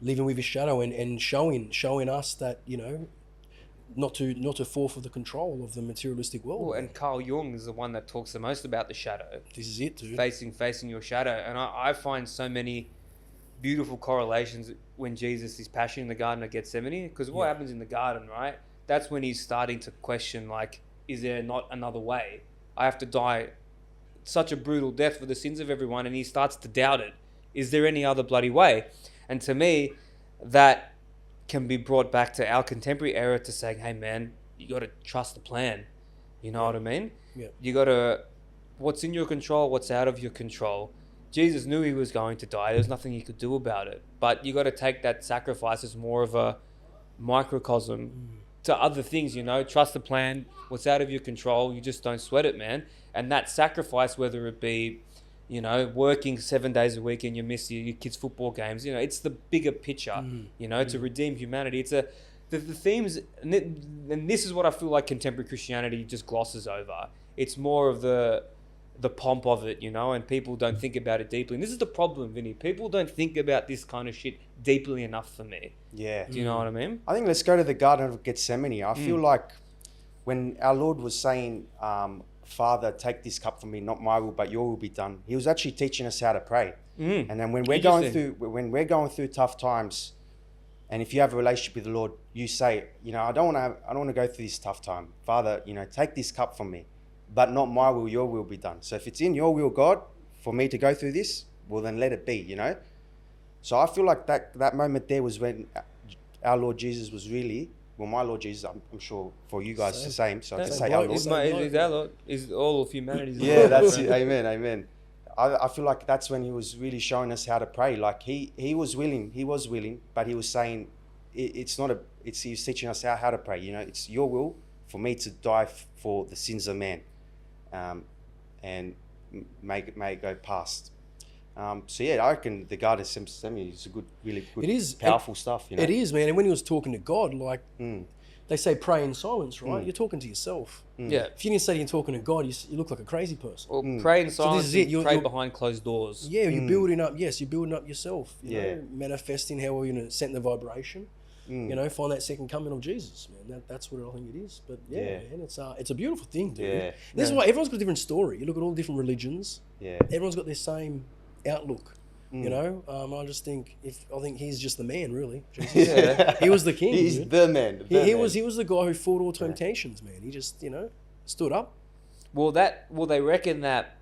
living with his shadow and showing us that, you know, not to fall for the control of the materialistic world. Oh, and Carl Jung is the one that talks the most about the shadow. This is it, dude. Facing your shadow. And I find so many beautiful correlations when Jesus is passion in the Garden of Gethsemane, because what happens in the garden, right? That's when he's starting to question, like, is there not another way? I have to die such a brutal death for the sins of everyone, and he starts to doubt it. Is there any other bloody way? And to me, that can be brought back to our contemporary era, to saying, hey man, you got to trust the plan. You know what I mean? Yeah. You got to, what's in your control, what's out of your control. Jesus knew he was going to die. There's nothing he could do about it. But you got to take that sacrifice as more of a microcosm to other things, you know. Trust the plan. What's out of your control, you just don't sweat it, man. And that sacrifice, whether it be, you know, working 7 days a week and you miss your kids' football games, you know, it's the bigger picture, you know, to redeem humanity. It's the themes, and this is what I feel like contemporary Christianity just glosses over. It's more of the pomp of it, you know, and people don't think about it deeply. And this is the problem, Vinny. People don't think about this kind of shit deeply enough for me. Yeah. Do you know what I mean? I think let's go to the Garden of Gethsemane. I feel like when our Lord was saying, Father, take this cup from me, not my will, but your will be done. He was actually teaching us how to pray. And then when we're going through tough times, And if you have a relationship with the Lord, you say, you know, I don't want to go through this tough time. Father, you know, take this cup from me, but not my will, your will be done. So if it's in your will, God, for me to go through this, well, then let it be, you know? So I feel like that moment there was when our Lord Jesus was really, well, my Lord Jesus, I'm sure for you guys it's the same. So I can say our Lord. Is our Lord, is all of humanity. Yeah, that's it. Amen, amen. I feel like that's when he was really showing us how to pray. Like he was willing, but he was saying he was teaching us how to pray. You know, it's your will for me to die for the sins of man, and may it go past. So yeah, I reckon the God has sent me is a good, really good, it is powerful stuff. You know? It is, man. And when he was talking to God, like they say, pray in silence, right? You're talking to yourself. Yeah. If you didn't say you're talking to God, you look like a crazy person. Or pray in silence. So this is it. Pray behind closed doors. Yeah, you're building up. Yes, you're building up yourself. You Yeah. know, manifesting how we're going to set the vibration. You know, find that second coming of Jesus, man. That's what I think it is. But yeah, man, it's a beautiful thing, dude. Yeah. This is why everyone's got a different story. You look at all the different religions. Yeah. Everyone's got their same outlook. You know, I just think he's just the man, really. Jesus. He was the king. He's dude. the man. He was the guy who fought all temptations, man. He just, you know, stood up. Well, they reckon that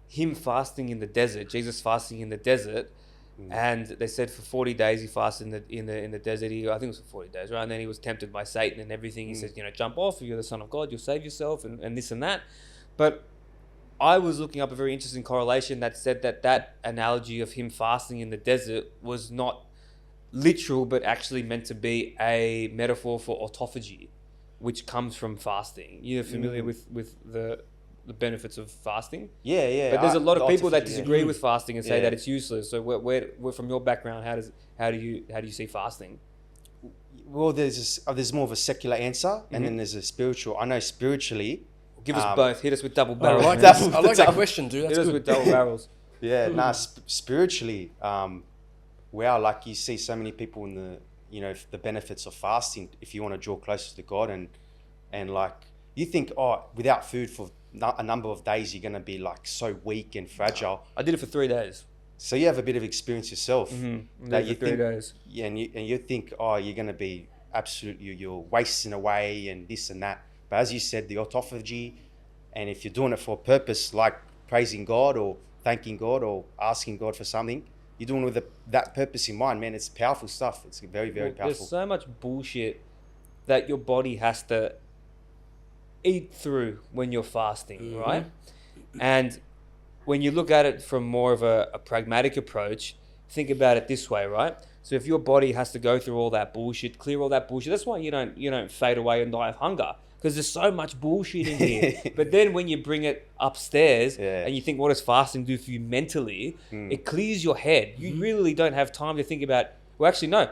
him fasting in the desert, Jesus fasting in the desert, and they said for 40 days he fasted in the desert. I think it was for 40 days, right? And then he was tempted by Satan and everything. He says, you know, jump off. If you're the Son of God, you'll save yourself, and this and that. But I was looking up a very interesting correlation that said that analogy of him fasting in the desert was not literal, but actually meant to be a metaphor for autophagy, which comes from fasting. You're familiar with the benefits of fasting? Yeah, yeah. But there's a lot of people that autophagy, disagree with fasting and say Yeah. that it's useless. So where from your background, how do you see fasting? Well, there's more of a secular answer, and then there's a spiritual. I know spiritually. Give us both. Hit us with double I barrels. like Double- that question, dude. That's Hit us good. with double barrels. Yeah, spiritually, wow, like you see so many people in the, you know, the benefits of fasting if you want to draw closer to God, and like you think, oh, without food for a number of days, you're going to be like so weak and fragile. I did it for 3 days. So you have a bit of experience yourself that you 3 think, days. yeah, and you think, oh, you're going to be absolutely, you're wasting away and this and that. But as you said, the autophagy, and if you're doing it for a purpose like praising God or thanking God or asking God for something, you're doing it with that purpose in mind, man. It's powerful stuff. It's very, very powerful. There's so much bullshit that your body has to eat through when you're fasting, right? And when you look at it from more of a pragmatic approach, think about it this way, right? So if your body has to go through all that bullshit, clear all that bullshit, that's why you don't fade away and die of hunger, because there's so much bullshit in here. But then when you bring it upstairs and you think, what does fasting do for you mentally? It clears your head. You really don't have time to think about, well, actually, no,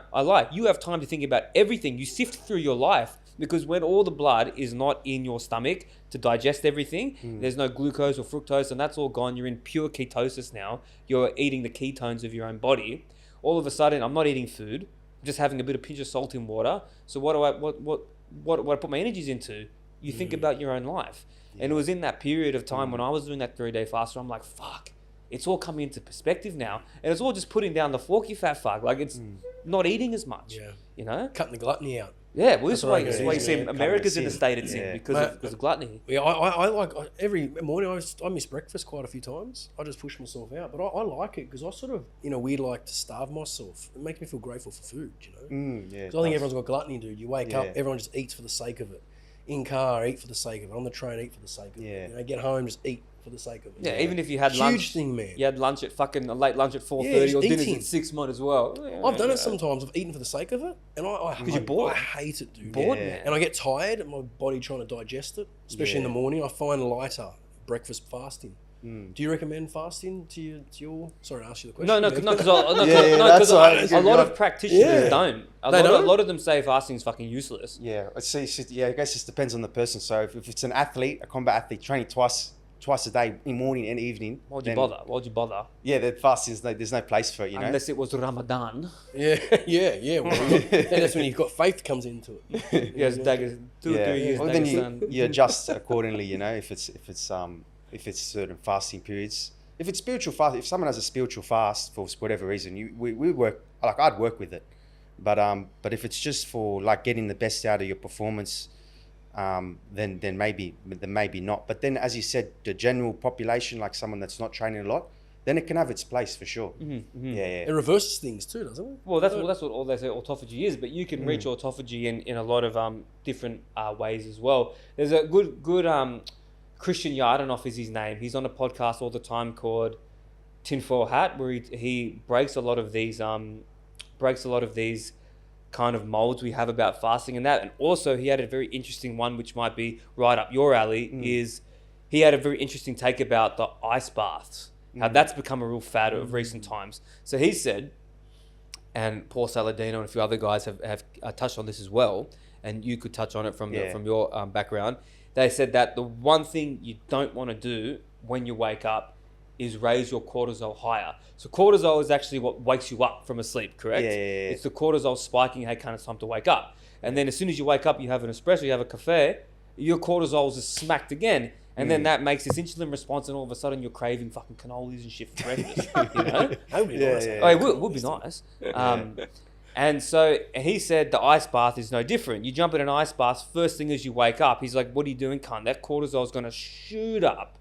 you have time to think about everything. You sift through your life, because when all the blood is not in your stomach to digest everything, there's no glucose or fructose, and that's all gone. You're in pure ketosis now. You're eating the ketones of your own body. All of a sudden, I'm not eating food. I'm just having a bit of pinch of salt in water. So what do I put my energies into? You think about your own life. And it was in that period of time when I was doing that 3-day fast where I'm like, fuck, it's all coming into perspective now. And it's all just putting down the forky fat fuck. Like, it's not eating as much, you know? Cutting the gluttony out. Yeah, well, this is why you see man. America's in the Cutting state it's in because of gluttony. Yeah, I like every morning. I miss breakfast quite a few times. I just push myself out, but I like it because I sort of, in a weird, like to starve myself. It makes me feel grateful for food, you know. Yeah, Because I think everyone's got gluttony, dude. You wake up, everyone just eats for the sake of it. In car, eat for the sake of it. On the train, eat for the sake of it. You know, get home, just eat for the sake of it. Yeah, even if you had Huge lunch, thing, man. you had lunch at a late lunch at 4:30 just or dinner's eating. at 6 might as well. Yeah, I've done it sometimes. I've eaten for the sake of it, and you're bored. I hate it, dude. Bored, man. And I get tired, and my body trying to digest it, especially in the morning. I find lighter breakfast fasting. Do you recommend fasting to your? Sorry, I asked you the question. No, because that's a lot of practitioners don't. A don't? lot of them say fasting is fucking useless. Yeah, I guess it depends on the person. So if it's an athlete, a combat athlete, training twice a day, in morning and evening. Why'd you bother? Yeah, the fasting there's no place for it, you know. Unless it was Ramadan. Yeah. Well, that's when you've got faith comes into it. Yes, daggers. 2 or 3 years. Well, then you adjust accordingly, you know. If it's certain fasting periods, if it's spiritual fast, if someone has a spiritual fast for whatever reason, we work, like I'd work with it. But if it's just for like getting the best out of your performance, then maybe not. But then, as you said, the general population, like someone that's not training a lot, then it can have its place for sure. Yeah. It reverses things too, doesn't it? Well, that's what all they say autophagy is, but you can reach autophagy in a lot of different ways as well. There's a good Christian Yardenhoff is his name. He's on a podcast all the time called Tinfoil Hat, where he breaks a lot of these kind of molds we have about fasting and that. And also he had a very interesting one, which might be right up your alley, is he had a very interesting take about the ice baths. How that's become a real fad of recent times. So he said, and Paul Saladino and a few other guys have touched on this as well, and you could touch on it from your background. They said that the one thing you don't want to do when you wake up is raise your cortisol higher. So cortisol is actually what wakes you up from a sleep, correct? Yeah. It's the cortisol spiking, hey, kind of time to wake up. And then as soon as you wake up, you have an espresso, you have a cafe, your cortisol is smacked again. And then that makes this insulin response, and all of a sudden you're craving fucking cannolis and shit for breakfast. You know? That would be nice. Oh, it would be nice. And so he said the ice bath is no different. You jump in an ice bath, first thing as you wake up, he's like, what are you doing, cunt? That cortisol is going to shoot up.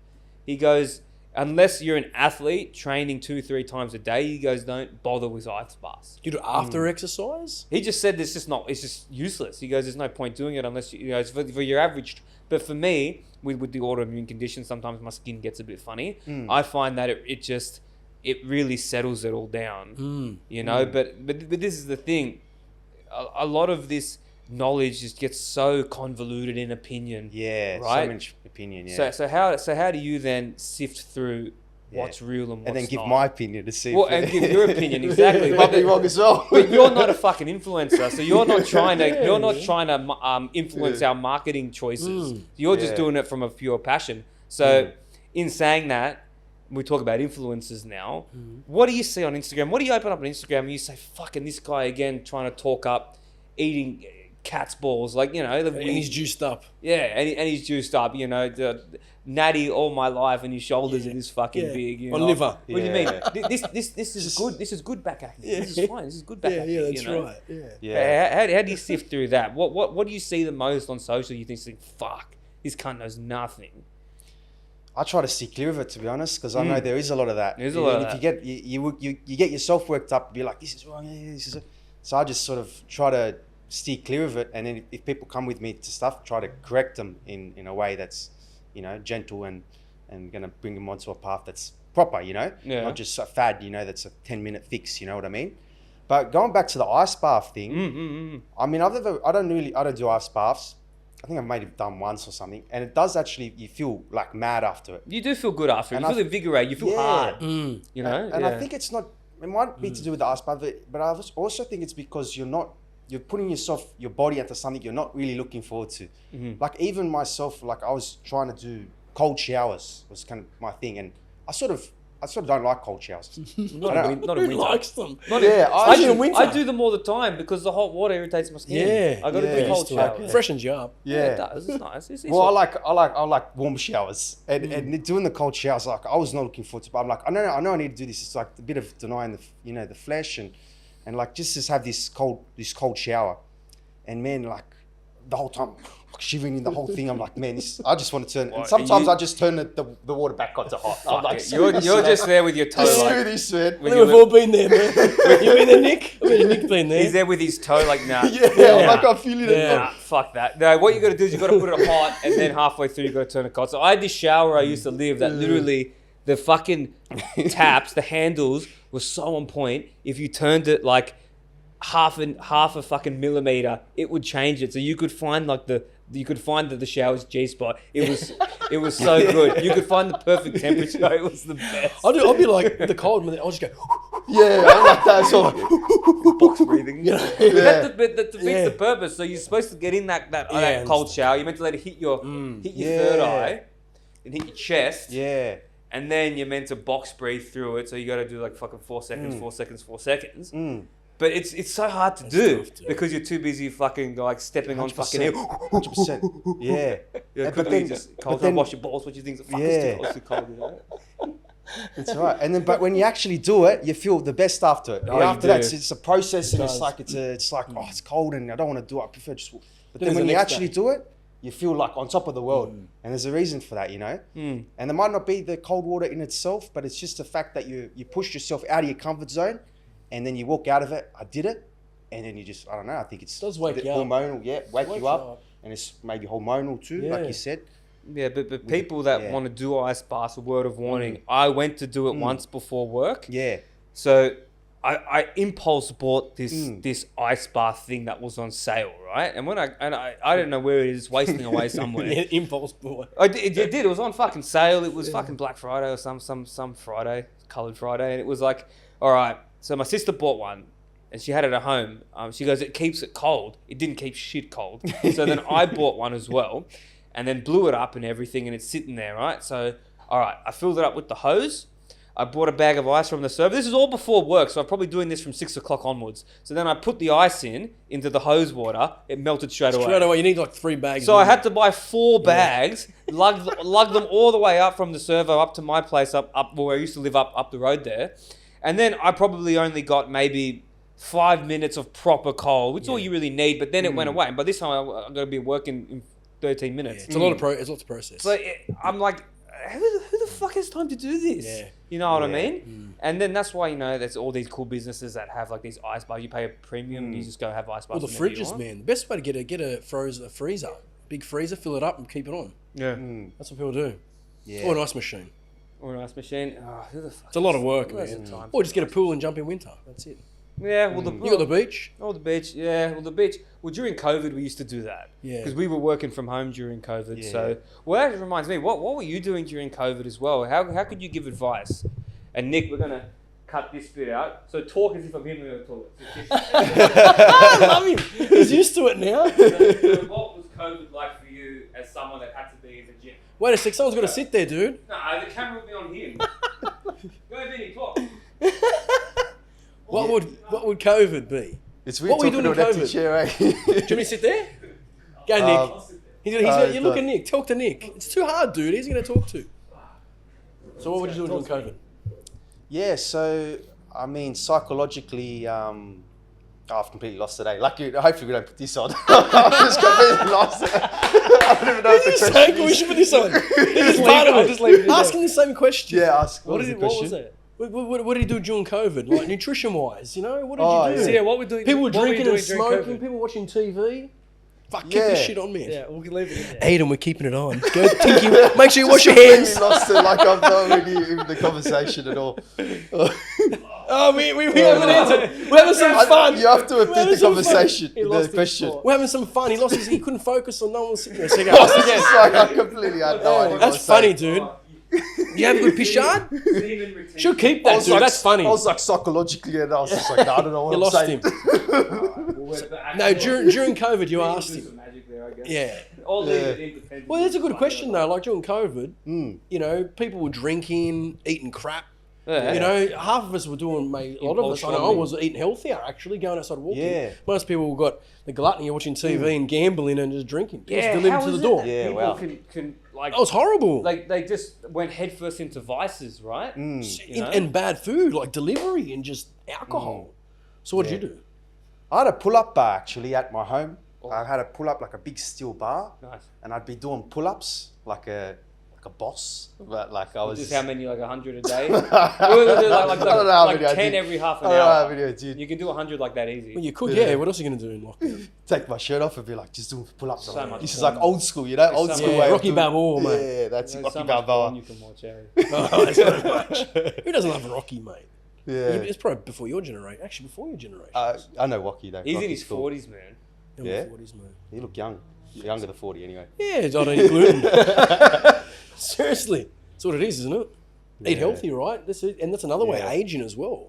He goes, unless you're an athlete training 2-3 times a day, he goes, don't bother with ice baths. You do it after exercise? He just said it's just useless. He goes, there's no point doing it unless you know, it's for your average. But for me, with the autoimmune condition, sometimes my skin gets a bit funny. I find that it really settles it all down, you know. But this is the thing. A lot of this knowledge just gets so convoluted in opinion. Yeah, right? so much opinion. Yeah. So how do you then sift through what's real and what's not? And then give my opinion to see. And give your opinion, exactly. Might be wrong as well. But you're not a fucking influencer, so you're not trying to influence our marketing choices. You're just doing it from a pure passion. So in saying that, we talk about influencers now. What do you see on Instagram? What do you open up on Instagram and you say, fucking this guy again trying to talk up eating cat's balls, like, you know, And he's juiced up. yeah, and he's juiced up, you know, the natty all my life, and his shoulders are this fucking big. You On know? liver. What do you mean? This is good. This is good back acne. This is fine. This is good back acne. Yeah, that's you know? right. Yeah. How do you sift through that? What do you see the most on social? You think, fuck, this cunt knows nothing. I try to stay clear of it, to be honest, because I know there is a lot of that. There's a lot of if that. you get yourself worked up, be like, this is wrong. This is. So I just sort of try to steer clear of it, and then if people come with me to stuff, try to correct them in a way that's, you know, gentle and gonna bring them onto a path that's proper, you know, not just a fad, you know, that's a 10-minute fix, you know what I mean? But going back to the ice bath thing, I mean, I don't do ice baths. I think I've maybe done once or something, and it does actually, you feel like mad after it. You do feel good after it. You feel invigorated. You feel hard. You know, and I think it's not. It might be to do with the ice bath, but I also think it's because you're putting your body into something you're not really looking forward to. Like even myself, like I was trying to do cold showers was kind of my thing, and I sort of don't like cold showers. Not in Who winter. likes them? I do them all the time because the hot water irritates my skin. Yeah. I got to do cold showers. Freshens you up. Yeah, it does. It's nice. It's Well, I like warm showers, and doing the cold showers, like I was not looking forward to. But I'm like, I know I need to do this. It's like a bit of denying the flesh and like just have this cold shower, and man, like the whole time shivering in the whole thing. I'm like, man, I just want to turn. And sometimes I just turn the water back onto hot. I'm like, you're just there with your toe. Screw this, man. We've all been there, man. You been there, Nick? I mean, Nick's been there. He's there with his toe, like, nah. I'm like, I'm feeling it. Nah, fuck that. No, what you got to do is you got to put it hot, and then halfway through you got to turn it cold. So I had this shower I used to live that literally the fucking taps, the handles were so on point. If you turned it like half a fucking millimeter, it would change it. So you could find like the shower's G spot. It was so good. You could find the perfect temperature. It was the best. I'll be like the cold, and I'll just go. Yeah, I like that as well. Box breathing. Yeah. That defeats the purpose. So you're supposed to get in that cold shower. You're meant to let it hit your third eye and hit your chest. Yeah. And then you're meant to box breathe through it. So you got to do like fucking 4 seconds, 4 seconds, 4 seconds. But it's so hard to do because you're too busy fucking like stepping on fucking air. 100%. Yeah. But then you just cold wash your balls. What do you think? Fuck, it's too cold, you know? That's right. And then, but when you actually do it, you feel the best after it. Oh, After you that, do. it's a process, and does. it's like oh, it's cold, and I don't want to do it. I prefer just. But Then then there's when the you next actually day. do it, you feel like on top of the world, and there's a reason for that, And it might not be the cold water in itself, but it's just the fact that you pushed yourself out of your comfort zone, and then you walk out of it. I did it, and then you just I don't know. I think it's Does wake the you up. hormonal, wake Wakes you up, and it's maybe hormonal too, like Yeah. you said. Yeah, but people that want to do ice baths, a word of warning. I went to do it once before work. Yeah. So I impulse bought this ice bath thing that was on sale, right? And when I don't know where it is, wasting away somewhere. Yeah, impulse boy. It did. It was on fucking sale. It was fucking Black Friday or some Friday, coloured Friday, and it was like, all right. So my sister bought one, and she had it at home. She goes, it keeps it cold. It didn't keep shit cold. So then I bought one as well, and then blew it up and everything, and it's sitting there, right? So, all right, I filled it up with the hose. I bought a bag of ice from the server. This is all before work, so I'm probably doing this from 6 o'clock onwards. So then I put the ice into the hose water. It melted straight away. Straight away, you need like 3 bags. So I had to buy 4 bags, lug them all the way up from the servo up to my place up where I used to live up the road there. And then I probably only got maybe 5 minutes of proper cold, which is all you really need. But then it went away. And by this time, I'm going to be working in 13 minutes. Yeah, it's a lot of it's lots of process. So I'm like, who the fuck has time to do this? Yeah. You know what I mean? And then that's why, there's all these cool businesses that have like these ice bars. You pay a premium and you just go have ice bars. Well, the whenever you fridges, want. man. The best way to get a freezer, big freezer, fill it up and keep it on. Yeah. That's what people do. Yeah. Or an ice machine. Or an ice machine. Oh, who the fuck? It's a lot of work, Who has man. the time Or for just get a pool and jump in winter. That's it. Yeah, well, You got the beach. Oh, the beach. Yeah, well, the beach. Well, during COVID, we used to do that. Yeah. Because we were working from home during COVID. Yeah. So, well, that reminds me, what were you doing during COVID as well? How could you give advice? And Nick, we're going to cut this bit out. So talk as if I'm him in the toilet. I love him. He's used to it now. So what was COVID like for you as someone that had to be in the gym? Wait a sec, someone's got to sit there, dude. No, the camera will be on him. Go, Vinny, talk. What would COVID be? It's What weird were you talking doing to in an empty COVID? chair, eh? Do you want me to sit there? Go, Nick. You look at Nick. Talk to Nick. It's too hard, dude. He's going to talk to. So what would you do during COVID? Yeah, so I mean, psychologically, I've completely lost today. Lucky, hopefully we don't put this on. I've just completely lost it. I don't even know what the Saying, question we is. should put this on. This is part of it. Ask him the same question. Yeah, ask. What was did the it, what question? was it? What did he do during COVID? Like nutrition wise, what did Oh, you do? So yeah, what we're doing? People were what were you drinking and doing during smoking. COVID? People watching TV. Fuck, keep Yeah. this shit on, man. Yeah, we can leave it in there. Aidan, we're keeping it on. Go, Tinky. Make sure you wash your hands. Completely lost it. Like I'm not really in the conversation at all. Oh, we haven't answered. We're having some fun. You have to We're repeat having the some fun. conversation, He the lost his question. thought. We're having some fun. He couldn't focus on no one was sitting there. So go, It's just like I completely had no idea. what I that's was funny, saying. dude. You have a good piss yard? She'll keep I that, was dude. like, That's funny. I was like psychologically, and I was just like, I don't know what You I'm lost saying. him. No, during COVID, you asked him. Yeah. All independent. Well, that's a good question, though. Like during COVID, people were drinking, eating crap. Yeah. Half of us were doing, a lot of us, I know, I was eating healthier, actually, going outside walking. Yeah. Most people got the gluttony of watching TV and gambling and just drinking. It was Yeah, delivered how to the is door. it that Yeah, people wow. can like, That was horrible. like they just went headfirst into vices, right? You know? And bad food, like delivery and just alcohol. So what did you do? I had a pull-up bar actually at my home. I had a pull-up, like a big steel bar, Nice. and I'd be doing pull-ups like a boss. But like I was Just how many, like 100 a day? I don't know how many I 10 did. every half an I don't know how hour. many I did. You can do 100 like that easy. Well, you could, yeah. What else are you going to do in lockdown? Take my shirt off and be like, just doing pull-ups. So much This is fun. like old school, you know, old so school much- way. of Rocky doing- Balboa, mate. Yeah, that's it. There's so Rocky much porn Balboa. you can watch, eh? Oh, that's so much. Who doesn't love Rocky, mate? Yeah. It's probably before your generation. Actually, before your generation. I know Rocky though. He's in Rocky's his cool. 40s, man. yeah. 40s, mate. You look young. Younger than 40 anyway. Yeah, I don't eat gluten. Seriously. That's what it is, isn't it? Eat healthy, right? That's it. And that's another way, Yeah. aging as well.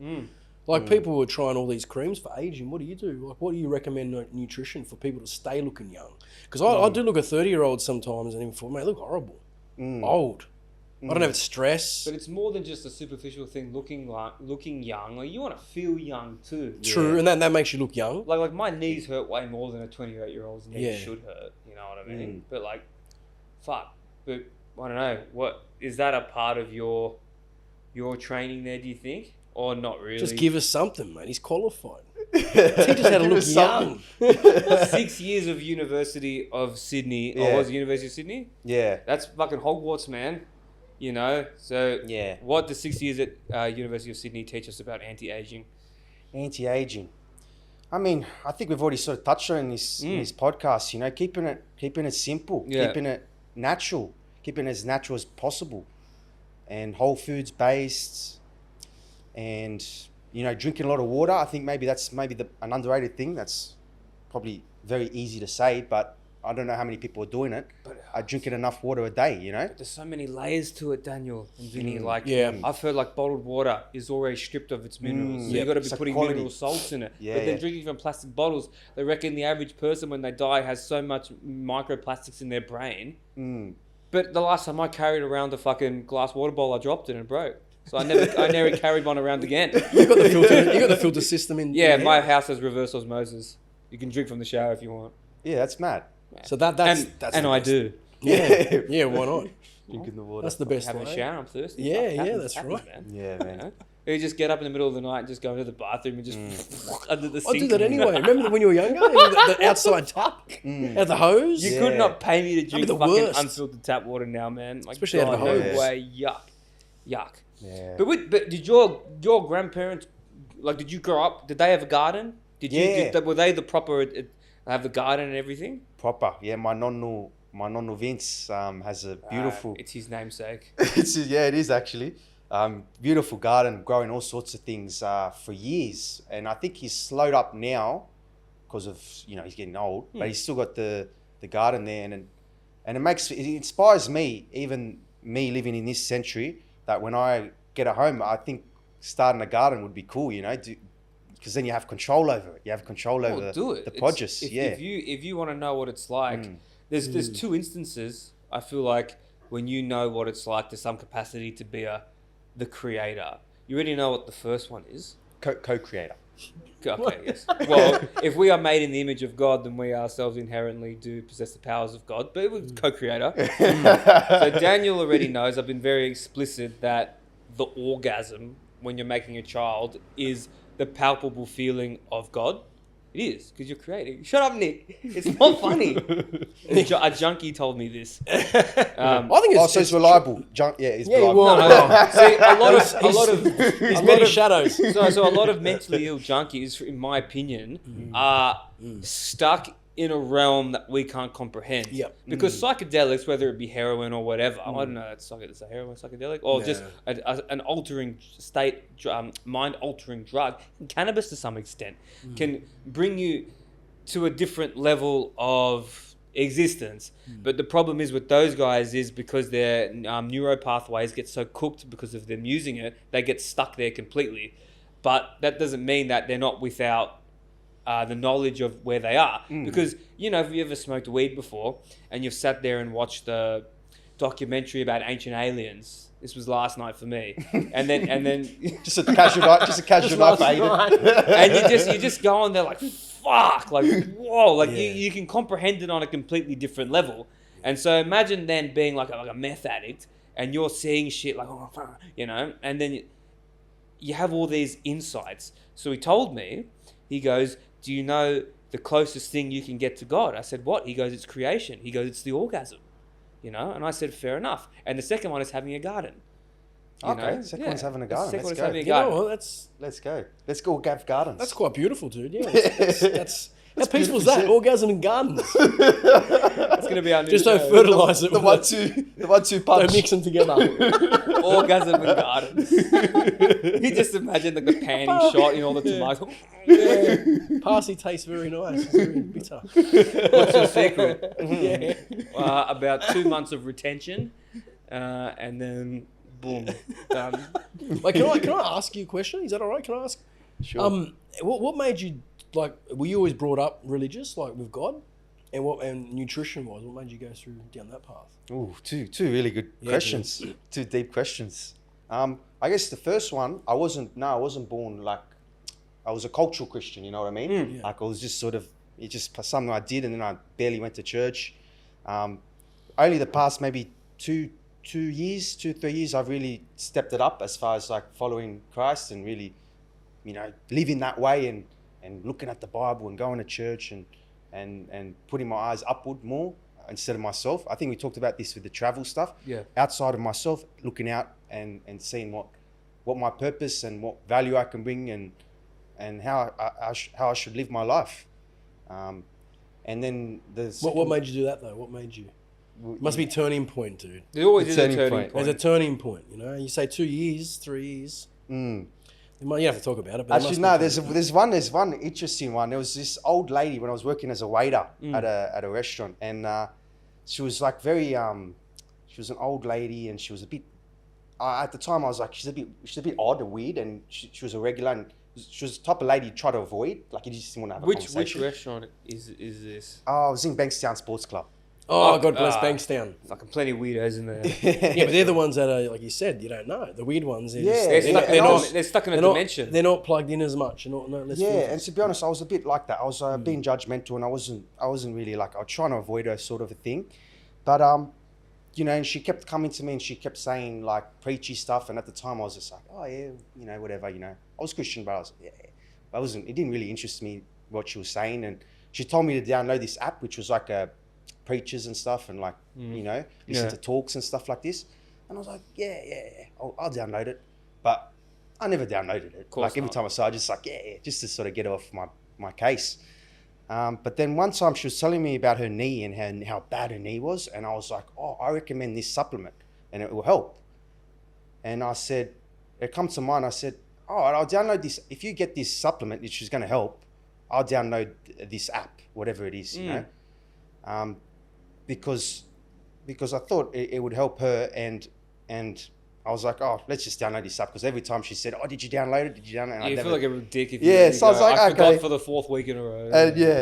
Like people were trying all these creams for aging. What do you do? Like, what do you recommend nutrition for people to stay looking young? Because I do look at 30-year-olds sometimes and even for me, they look horrible. Old. I don't know if it's stress. But it's more than just a superficial thing, looking young. Like, you want to feel young too. True, and that makes you look young. Like my knees hurt way more than a 28-year-old's knees Yeah. should hurt. You know what I mean? But like, fuck. But I don't know. What is that a part of your your training there, do you think? Or not really? Just give us something, mate. He's qualified. Teach us how to look young. 6 years of University of Sydney. Yeah. Oh, was it University of Sydney? Yeah. That's fucking Hogwarts, man. You know? So, Yeah. what does 6 years at University of Sydney teach us about anti-aging? Anti-aging. I mean, I think we've already sort of touched on in this podcast. You know, keeping it simple, keeping it natural, keeping it as natural as possible, and whole foods based, and you know, drinking a lot of water. I think that's an underrated thing. That's probably very easy to say, but I don't know how many people are doing it. But I drinking enough water a day, you know. there's so many layers to it, Daniel and Vinny. Like, Yeah. I've heard like bottled water is already stripped of its minerals. So Yeah. you've got to be It's a putting quality. mineral salts in it. Yeah, but then yeah. drinking from plastic bottles, they reckon the average person when they die has so much microplastics in their brain. But the last time I carried around a fucking glass water bowl, I dropped it and it broke. So I never carried one around again. You got the filter system in. Yeah, in my there. house has reverse osmosis. You can drink from the shower if you want. Yeah, that's mad. So that's And the I best. do. Yeah, yeah. Why not? Drinking the water. That's the best Having a way. shower, I'm thirsty. Yeah, Fuck, yeah, happens, that's happens, right. Man. Yeah, You man. know? You just get up in the middle of the night and just go into the bathroom and just under the I sink. do that anyway. Remember when you were younger? The outside tap, out the hose. You Yeah. could not pay me to drink the fucking worst. unfiltered tap water now, man. Like, Especially out of God, a no hose. way. Yuck. Yeah. But did your grandparents, like, did you grow up? Did they have a garden? Yeah. Were they the proper have the garden and everything? Proper. Yeah, my nonno Vince has a beautiful. It's his namesake. It is actually. Beautiful garden, growing all sorts of things for years, and I think he's slowed up now because of he's getting old, but he's still got the garden there, and it inspires me, even me living in this century, that when I get a home, I think starting a garden would be cool, because then you have control over it. You have control over do it. the produce. If you want to know what it's like, there's two instances. I feel like when you know what it's like to some capacity to be the creator, you already know what the first one is. Co-creator. Okay, yes. Well, if we are made in the image of God, then we ourselves inherently do possess the powers of God. But we're co-creator. So Daniel already knows. I've been very explicit that the orgasm when you're making a child is the palpable feeling of God. It is, because you're creating. Shut up, Nick. It's not funny. A junkie told me this. I think It's reliable. It's reliable. well, See, a lot of There's many shadows. So a lot of mentally ill junkies, in my opinion, are stuck in a realm that we can't comprehend. Yep. Because psychedelics, whether it be heroin or whatever, I don't know, it's a heroin psychedelic, or just an altering state, mind-altering drug, cannabis to some extent, can bring you to a different level of existence. But the problem is with those guys is because their neuro pathways get so cooked because of them using it, they get stuck there completely. But that doesn't mean that they're not without the knowledge of where they are. Because, if you ever smoked weed before and you've sat there and watched the documentary about ancient aliens, this was last night for me. And then just a casual night, for Aidan. and you just go on there like, fuck, like, whoa, like you can comprehend it on a completely different level. And so imagine then being like a meth addict and you're seeing shit like, and then you have all these insights. So he told me, he goes, do you know the closest thing you can get to God? I said, what? He goes, it's creation. He goes, it's the orgasm. And I said, fair enough. And the second one is having a garden. Second one's having a garden. Second Let's one's go. having a garden. Let's go. Let's go have gardens. That's quite beautiful, dude. Yeah, that's how peaceful is that? shit. Orgasm and gardens. It's going to be our new Just show. don't fertilise it. the 1-2 punch. Don't mix them together. Orgasm and gardens. You just imagine the panning shot in all the tomatoes. Parsley tastes very nice. It's very bitter. What's your secret? Yeah. About 2 months of retention, and then boom, done. Like, can I ask you a question? Is that all right? Can I ask? Sure. What made you were you always brought up religious, like with God, and nutrition wise? What made you go down that path? Ooh, two really good questions. Two deep questions. I guess the first one, I wasn't born like, I was a cultural Christian, you know what I mean? Yeah. Like I was just it's just something I did, and then I barely went to church. Only the past maybe two 3 years, I've really stepped it up as far as like following Christ and really, living that way and looking at the Bible and going to church and putting my eyes upward more instead of myself. I think we talked about this with the travel stuff. Yeah. Outside of myself, looking out and seeing what my purpose and what value I can bring and how I should live my life. And then What made you do that though? What made you? Must be a turning point, dude. There always is a turning turning point. point. There's a turning point, You say 2 years, 3 years. You have to talk about it. But Actually, no. There's one interesting one. There was this old lady when I was working as a waiter at a restaurant, and she was like very she was an old lady, and she was a bit. At the time, I was like, she's a bit odd and weird, and she was a regular, and she was the type of lady you try to avoid. Like you just didn't want to have a conversation. Which restaurant is this? Oh, I was in Bankstown Sports Club. Oh, God bless Bankstown. Fucking plenty of weirdos in there. Yeah, but they're the ones that are, like you said, you don't know. The weird ones. They're stuck in a dimension. They're not plugged in as much. And to be honest, I was a bit like that. I was being judgmental, and I wasn't really like, I was trying to avoid her sort of a thing. But, and she kept coming to me and she kept saying like preachy stuff. And at the time I was just like, oh yeah, whatever, I was Christian, but I was, it didn't really interest me what she was saying. And she told me to download this app, which was like preachers and stuff and like, listen to talks and stuff like this. And I was like, I'll download it. But I never downloaded it. Like every time I saw it, I just like, just to sort of get off my case. But then one time she was telling me about her knee and how bad her knee was. And I was like, I recommend this supplement and it will help. And I said, it comes to mind, I said, I'll download this. If you get this supplement, which is going to help, I'll download this app, whatever it is, because I thought it would help her. And I was like, let's just download this app. Because every time she said, did you download it? Did you download it? You feel like a dick if so I was like, I okay. forgot for the 4th week in a row.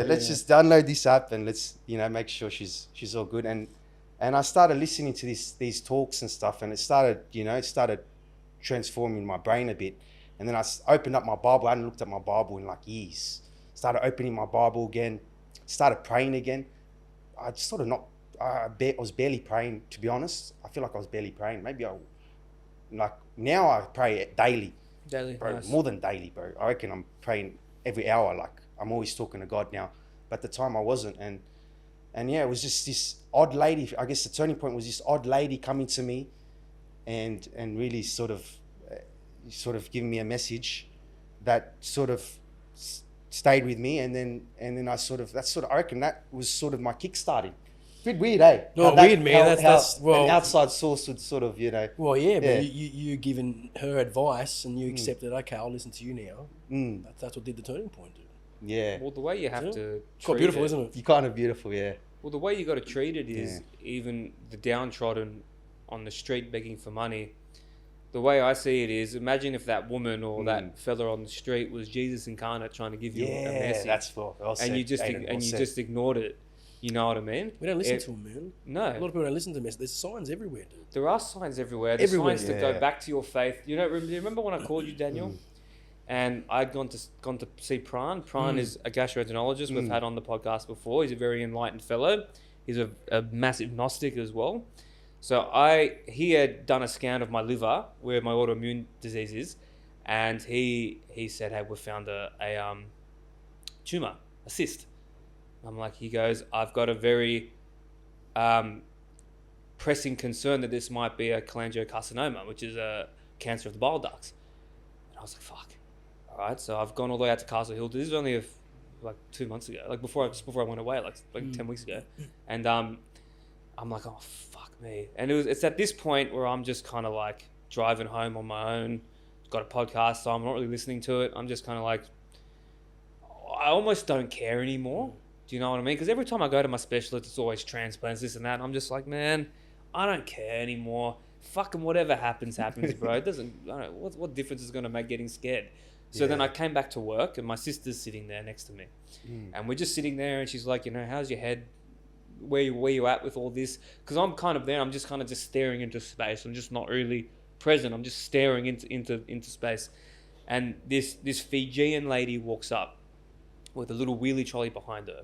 Let's just download this app and let's, make sure she's all good. And I started listening to these talks and stuff, and it started transforming my brain a bit. And then I opened up my Bible. I hadn't looked at my Bible in like years. Started opening my Bible again. Started praying again. I sort of I was barely praying, to be honest. I feel like I was barely praying. Maybe now I pray daily. Daily, bro, nice. More than daily, bro. I reckon I'm praying every hour. Like I'm always talking to God now. But at the time I wasn't. And it was just this odd lady. I guess the turning point was this odd lady coming to me and really sort of giving me a message that sort of stayed with me. And then I reckon that was sort of my kick-starting. Bit weird, eh? No, weird, man. That's an outside source would sort of, Well, yeah, but you giving her advice and you accepted, okay, I'll listen to you now. That's what did the turning point, dude. Yeah. Well, the way you have to It's quite beautiful, isn't it? You're kind of beautiful, yeah. Well, the way you got to treat it is even the downtrodden on the street begging for money. The way I see it is, imagine if that woman or that fella on the street was Jesus incarnate trying to give you a message. That's well said. And you just ignored it. You know what I mean? We don't listen to them, man. No. A lot of people don't listen to them. There's signs everywhere, dude. There are signs everywhere. There's signs to go back to your faith. Remember when I called you, Daniel? And I'd gone to see Pran. Pran is a gastroenterologist we've had on the podcast before. He's a very enlightened fellow. He's a massive Gnostic as well. So he had done a scan of my liver where my autoimmune disease is, and he said, hey, we found a tumor, a cyst. I'm like, he goes, I've got a very pressing concern that this might be a cholangiocarcinoma, which is a cancer of the bile ducts. And I was like, fuck. All right, so I've gone all the way out to Castle Hill. This is only like 2 months ago, like before I went away, like 10 weeks ago. And I'm like, oh, fuck me. And it's at this point where I'm just kind of like driving home on my own. Got a podcast, so I'm not really listening to it. I'm just kind of like, I almost don't care anymore. Do you know what I mean? Because every time I go to my specialist, it's always transplants, this and that. And I'm just like, man, I don't care anymore. Fucking whatever happens, bro. It doesn't, I don't know, what difference is it going to make getting scared? So then I came back to work and my sister's sitting there next to me. And we're just sitting there and she's like, how's your head? Where you at with all this? Because I'm kind of there. I'm just kind of just staring into space. I'm just not really present. I'm just staring into space. And this Fijian lady walks up with a little wheelie trolley behind her.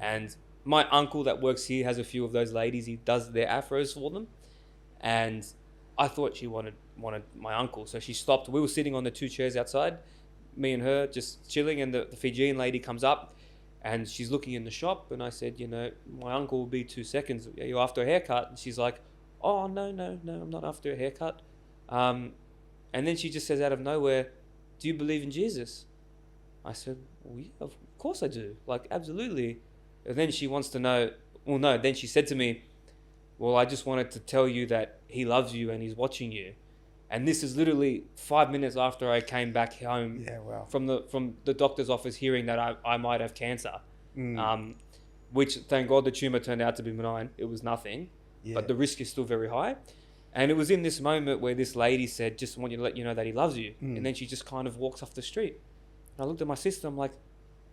And my uncle that works here has a few of those ladies. He does their afros for them. And I thought she wanted my uncle. So she stopped. We were sitting on the 2 chairs outside, me and her just chilling, and the Fijian lady comes up and she's looking in the shop, and I said, my uncle will be 2 seconds. Are you after a haircut? And she's like, oh, no, I'm not after a haircut. And then she just says out of nowhere, do you believe in Jesus? I said, well, yeah, of course I do. Like, absolutely. And then she wants to know, well, no, then she said to me, well, I just wanted to tell you that he loves you and he's watching you. And this is literally 5 minutes after I came back home from the doctor's office hearing that I might have cancer, which, thank God, the tumour turned out to be benign. It was nothing, but the risk is still very high. And it was in this moment where this lady said, just want you to let you know that he loves you. And then she just kind of walks off the street. And I looked at my sister, I'm like,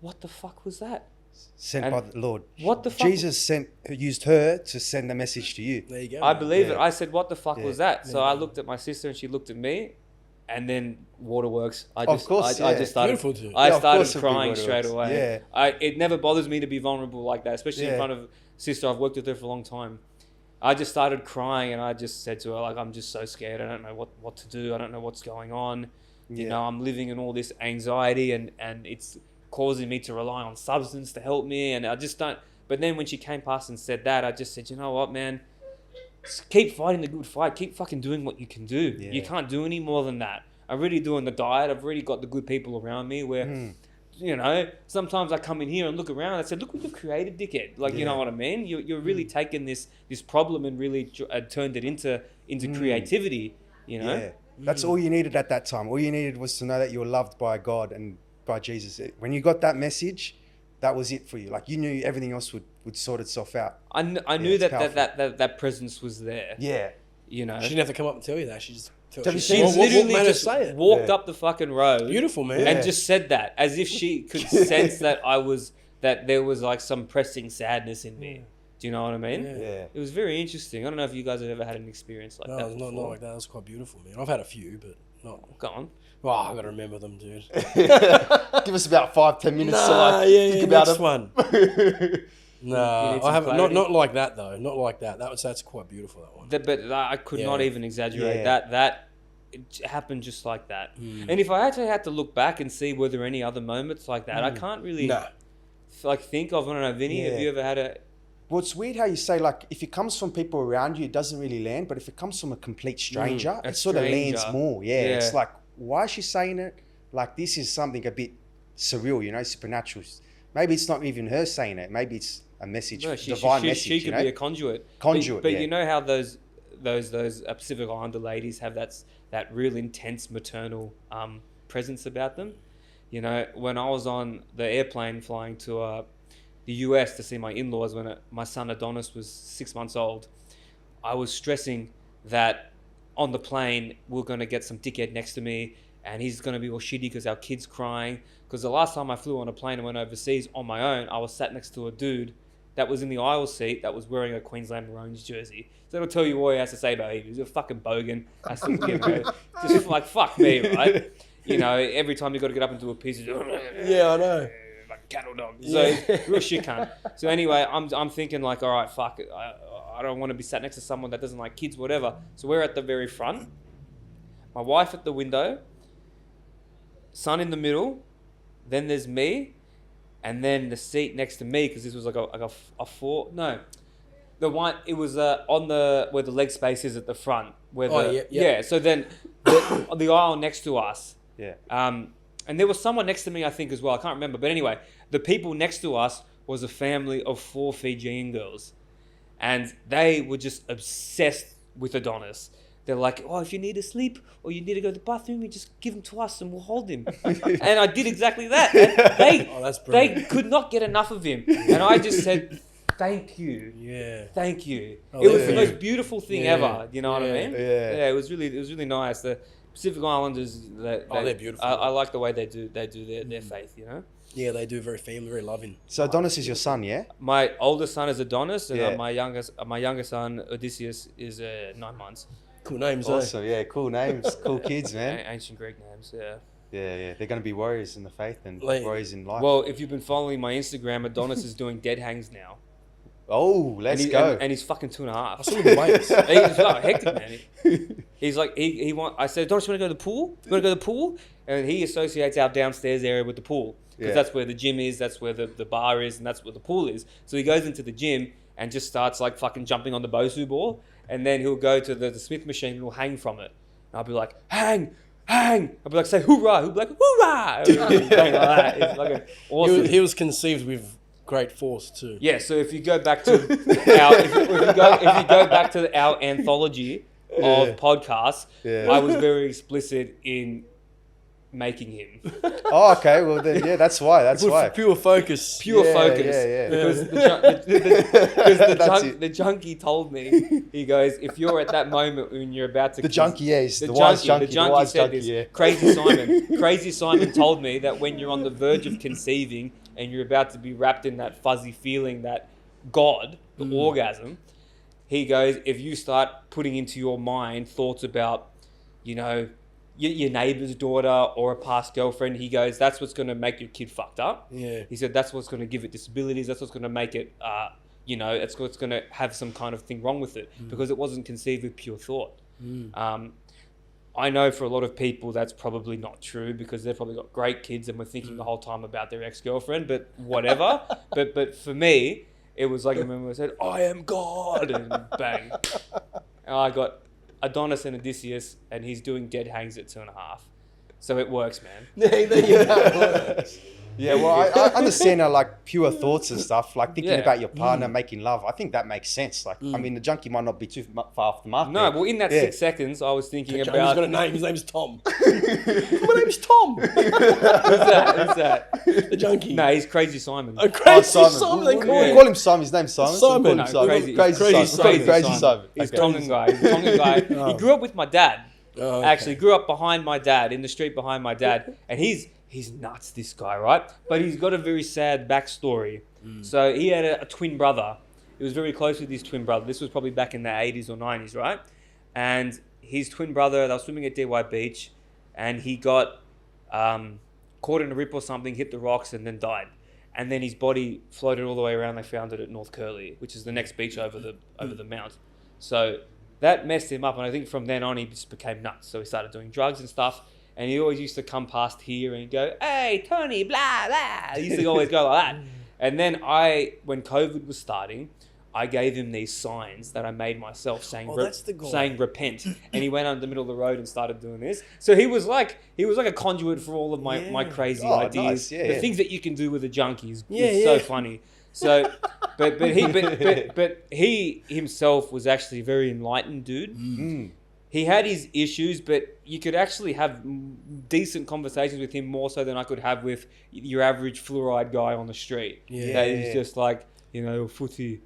what the fuck was that? Sent by the Lord. What the fuck? Jesus used her to send a message to you. There you go. I believe it. I said, what the fuck was that? So I looked at my sister and she looked at me, and then waterworks. I just started crying straight away. It never bothers me to be vulnerable like that, especially in front of sister. I've worked with her for a long time. I just started crying, and I just said to her, like, I'm just so scared. I don't know what to do. I don't know what's going on. You know, I'm living in all this anxiety, and it's causing me to rely on substance to help me, and I just don't. But then when she came past and said that, I just said, you know what, man, just keep fighting the good fight. Keep fucking doing what you can do. You can't do any more than that. I'm really doing the diet. I've already got the good people around me where, sometimes I come in here and look around and I said, look what you've created, dickhead. Like, you know what I mean? You're really taken this problem and really turned it into creativity, Yeah. That's all you needed at that time. All you needed was to know that you were loved by God and by Jesus. When you got that message, that was it for you. Like, you knew everything else would sort itself out. I knew that presence was there. Yeah. She didn't have to come up and tell you that. She just she literally just walked up the fucking road. Beautiful, man. And just said that as if she could sense that there was like some pressing sadness in me. Do you know what I mean? Yeah. It was very interesting. I don't know if you guys have ever had an experience like that. No, not like that. It was quite beautiful, man. I've had a few, but not. Go on. Oh, I got to remember them, dude. Give us about 5-10 minutes to think about next it. one. No, I haven't. Not like that though. Not like that. That's quite beautiful. That one. But I could not even exaggerate that. It happened just like that. And if I actually had to look back and see were there any other moments like that, I can't really think of. I don't know, Vinny. Have you ever had a? Well, it's weird how you say, like, if it comes from people around you, it doesn't really land. But if it comes from a complete stranger, it sort of lands more. Yeah. It's like, why is she saying it? Like, this is something a bit surreal, supernatural. Maybe it's not even her saying it. Maybe it's a message, divine message. She could be a conduit. But you know how those Pacific Islander ladies have that real intense maternal presence about them. When I was on the airplane flying to the US to see my in-laws when my son Adonis was 6 months old, I was stressing that on the plane we're going to get some dickhead next to me and he's going to be all shitty because our kid's crying. Because the last time I flew on a plane and went overseas on my own, I was sat next to a dude that was in the aisle seat that was wearing a Queensland Maroons jersey. So that'll tell you all he has to say about him. He's a fucking bogan. Just like, fuck me, right? Every time you got to get up and do a piece of... Yeah, I know. Like a cattle dog. So real shit cunt. So anyway, I'm thinking like, all right, fuck it. I don't want to be sat next to someone that doesn't like kids, whatever. So we're at the very front. My wife at the window. Son in the middle. Then there's me. And then the seat next to me, because this was like a four... No. The one, it was on where the leg space is at the front. So then the aisle next to us. Yeah. And there was someone next to me, I think, as well. I can't remember. But anyway, the people next to us was a family of 4 Fijian girls. And they were just obsessed with Adonis. They're like, oh, if you need to sleep or you need to go to the bathroom, you just give him to us and we'll hold him. And I did exactly that. And they could not get enough of him. And I just said, thank you. Yeah. Thank you. It was the most beautiful thing ever. You know what I mean? Yeah. It was really nice. The Pacific Islanders, they're beautiful. I like the way they do their faith, Yeah, they do. Very family, very loving. So Adonis is your son, yeah? My oldest son is Adonis, and my younger son Odysseus is 9 months. Cool names, awesome. Yeah, cool names, cool kids, man. Ancient Greek names, yeah. Yeah. They're going to be warriors in the faith and warriors in life. Well, if you've been following my Instagram, Adonis is doing dead hangs now. Oh, let's go. And he's fucking 2.5. I saw him in the weights. He's like hectic, man. He's like, I said, don't you want to go to the pool? You want to go to the pool? And he associates our downstairs area with the pool. Because that's where the gym is, that's where the bar is, and that's where the pool is. So he goes into the gym and just starts like fucking jumping on the Bosu ball. And then he'll go to the Smith machine and he'll hang from it. And I'll be like, hang. I'll be like, say hoorah. He'll be like, hoorah. Like that. It's like awesome. He was conceived with great force too. Yeah, so if you go back to our anthology of podcasts, I was very explicit in making him. Oh, okay. Well, then, that's why. That's why. Pure focus. Focus. Yeah. Because the junkie told me, he goes, if you're at that moment when you're about to... The junkie said this. Crazy Simon told me that when you're on the verge of conceiving and you're about to be wrapped in that fuzzy feeling that God, the orgasm, he goes, if you start putting into your mind thoughts about, your neighbor's daughter or a past girlfriend, he goes, that's what's going to make your kid fucked up. Yeah. He said, that's what's going to give it disabilities. That's what's going to make it, it's what's going to have some kind of thing wrong with it because it wasn't conceived with pure thought. I know for a lot of people that's probably not true because they've probably got great kids and were thinking the whole time about their ex-girlfriend, but whatever. but for me, it was like, I remember I said, I am God, and bang. And I got Adonis and Odysseus, and he's doing dead hangs at 2.5. So it works, man. Yeah, well, I understand like pure thoughts and stuff, like thinking about your partner, making love. I think that makes sense. Like, I mean, the junkie might not be too far off the mark. No, well, in that 6 seconds, I was thinking about... He's got a name. His name's Tom. My name's Tom. Who's that? The junkie. No, he's Crazy Simon. Oh, Crazy Simon. They call him Simon. His name's Simon. Simon. So call him Crazy Simon. He's Tongan guy. He grew up with my dad. Oh, okay. Actually, grew up behind my dad, in the street behind my dad. And he's nuts, this guy, right? But he's got a very sad backstory. So he had a twin brother. He was very close with his twin brother. This was probably back in the 80s or 90s, right? And his twin brother, they were swimming at DY Beach, and he got caught in a rip or something, hit the rocks, and then died. And then his body floated all the way around. They found it at North Curly, which is the next beach over the mount. So that messed him up, and I think from then on he just became nuts. So he started doing drugs and stuff, and he always used to come past here and go, "Hey, Tony, blah, blah." He used to always go like that. And then when COVID was starting, I gave him these signs that I made myself saying repent. And he went out in the middle of the road and started doing this. So he was like a conduit for all of my crazy ideas. Nice. The things that you can do with a junkie is so funny. So, but he himself was actually a very enlightened dude. He had his issues, but you could actually have decent conversations with him more so than I could have with your average fluoride guy on the street. That is just like, footy,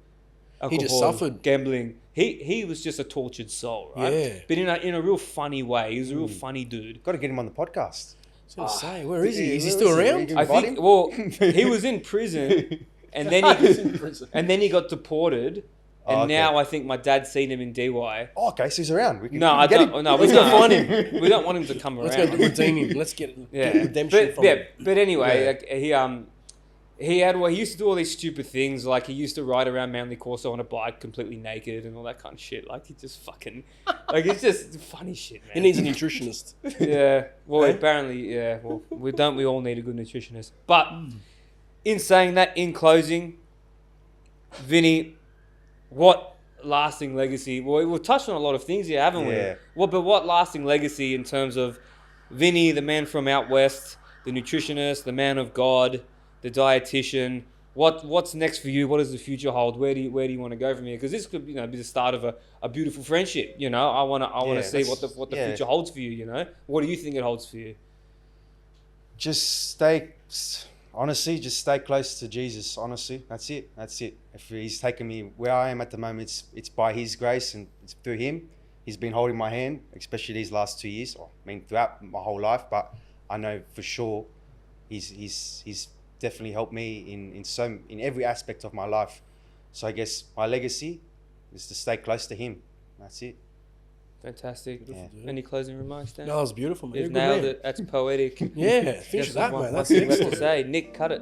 alcohol, he just suffered. Gambling. He was just a tortured soul, right? Yeah. But in a real funny way. He was a real funny dude. Got to get him on the podcast. I was going to say, where is he? Is he still around? I think. Well, he was in prison, and then he got deported. And now I think my dad's seen him in DY. Oh, okay, so he's around. We can let's go find him. We don't want him to come around. Let's go redeem him. Let's get redemption from him. But anyway, like, he used to do all these stupid things. Like he used to ride around Manly Corso on a bike completely naked and all that kind of shit. Like he just fucking, like it's just funny shit, man. He needs a nutritionist. Yeah. Well, apparently, yeah. Well, we all need a good nutritionist. But in saying that, in closing, Vinny, what lasting legacy? Well, we've touched on a lot of things here, haven't we? Well, but what lasting legacy in terms of Vinny, the man from out west, the nutritionist, the man of God, the dietitian? What's next for you? What does the future hold? Where do you want to go from here? Because this could be the start of a beautiful friendship. I want to see what the future holds for you. What do you think it holds for you? Just stay close to Jesus. Honestly, that's it. If he's taken me where I am at the moment, it's by his grace and it's through him. He's been holding my hand, especially these last 2 years. Throughout my whole life, but I know for sure he's definitely helped me in every aspect of my life. So I guess my legacy is to stay close to him. That's it. Fantastic. Yeah. Any closing remarks, Dan? No, it was beautiful, man. You've nailed it. That's poetic. Yeah, finish that, man. That's excellent. To say. Nick, cut it.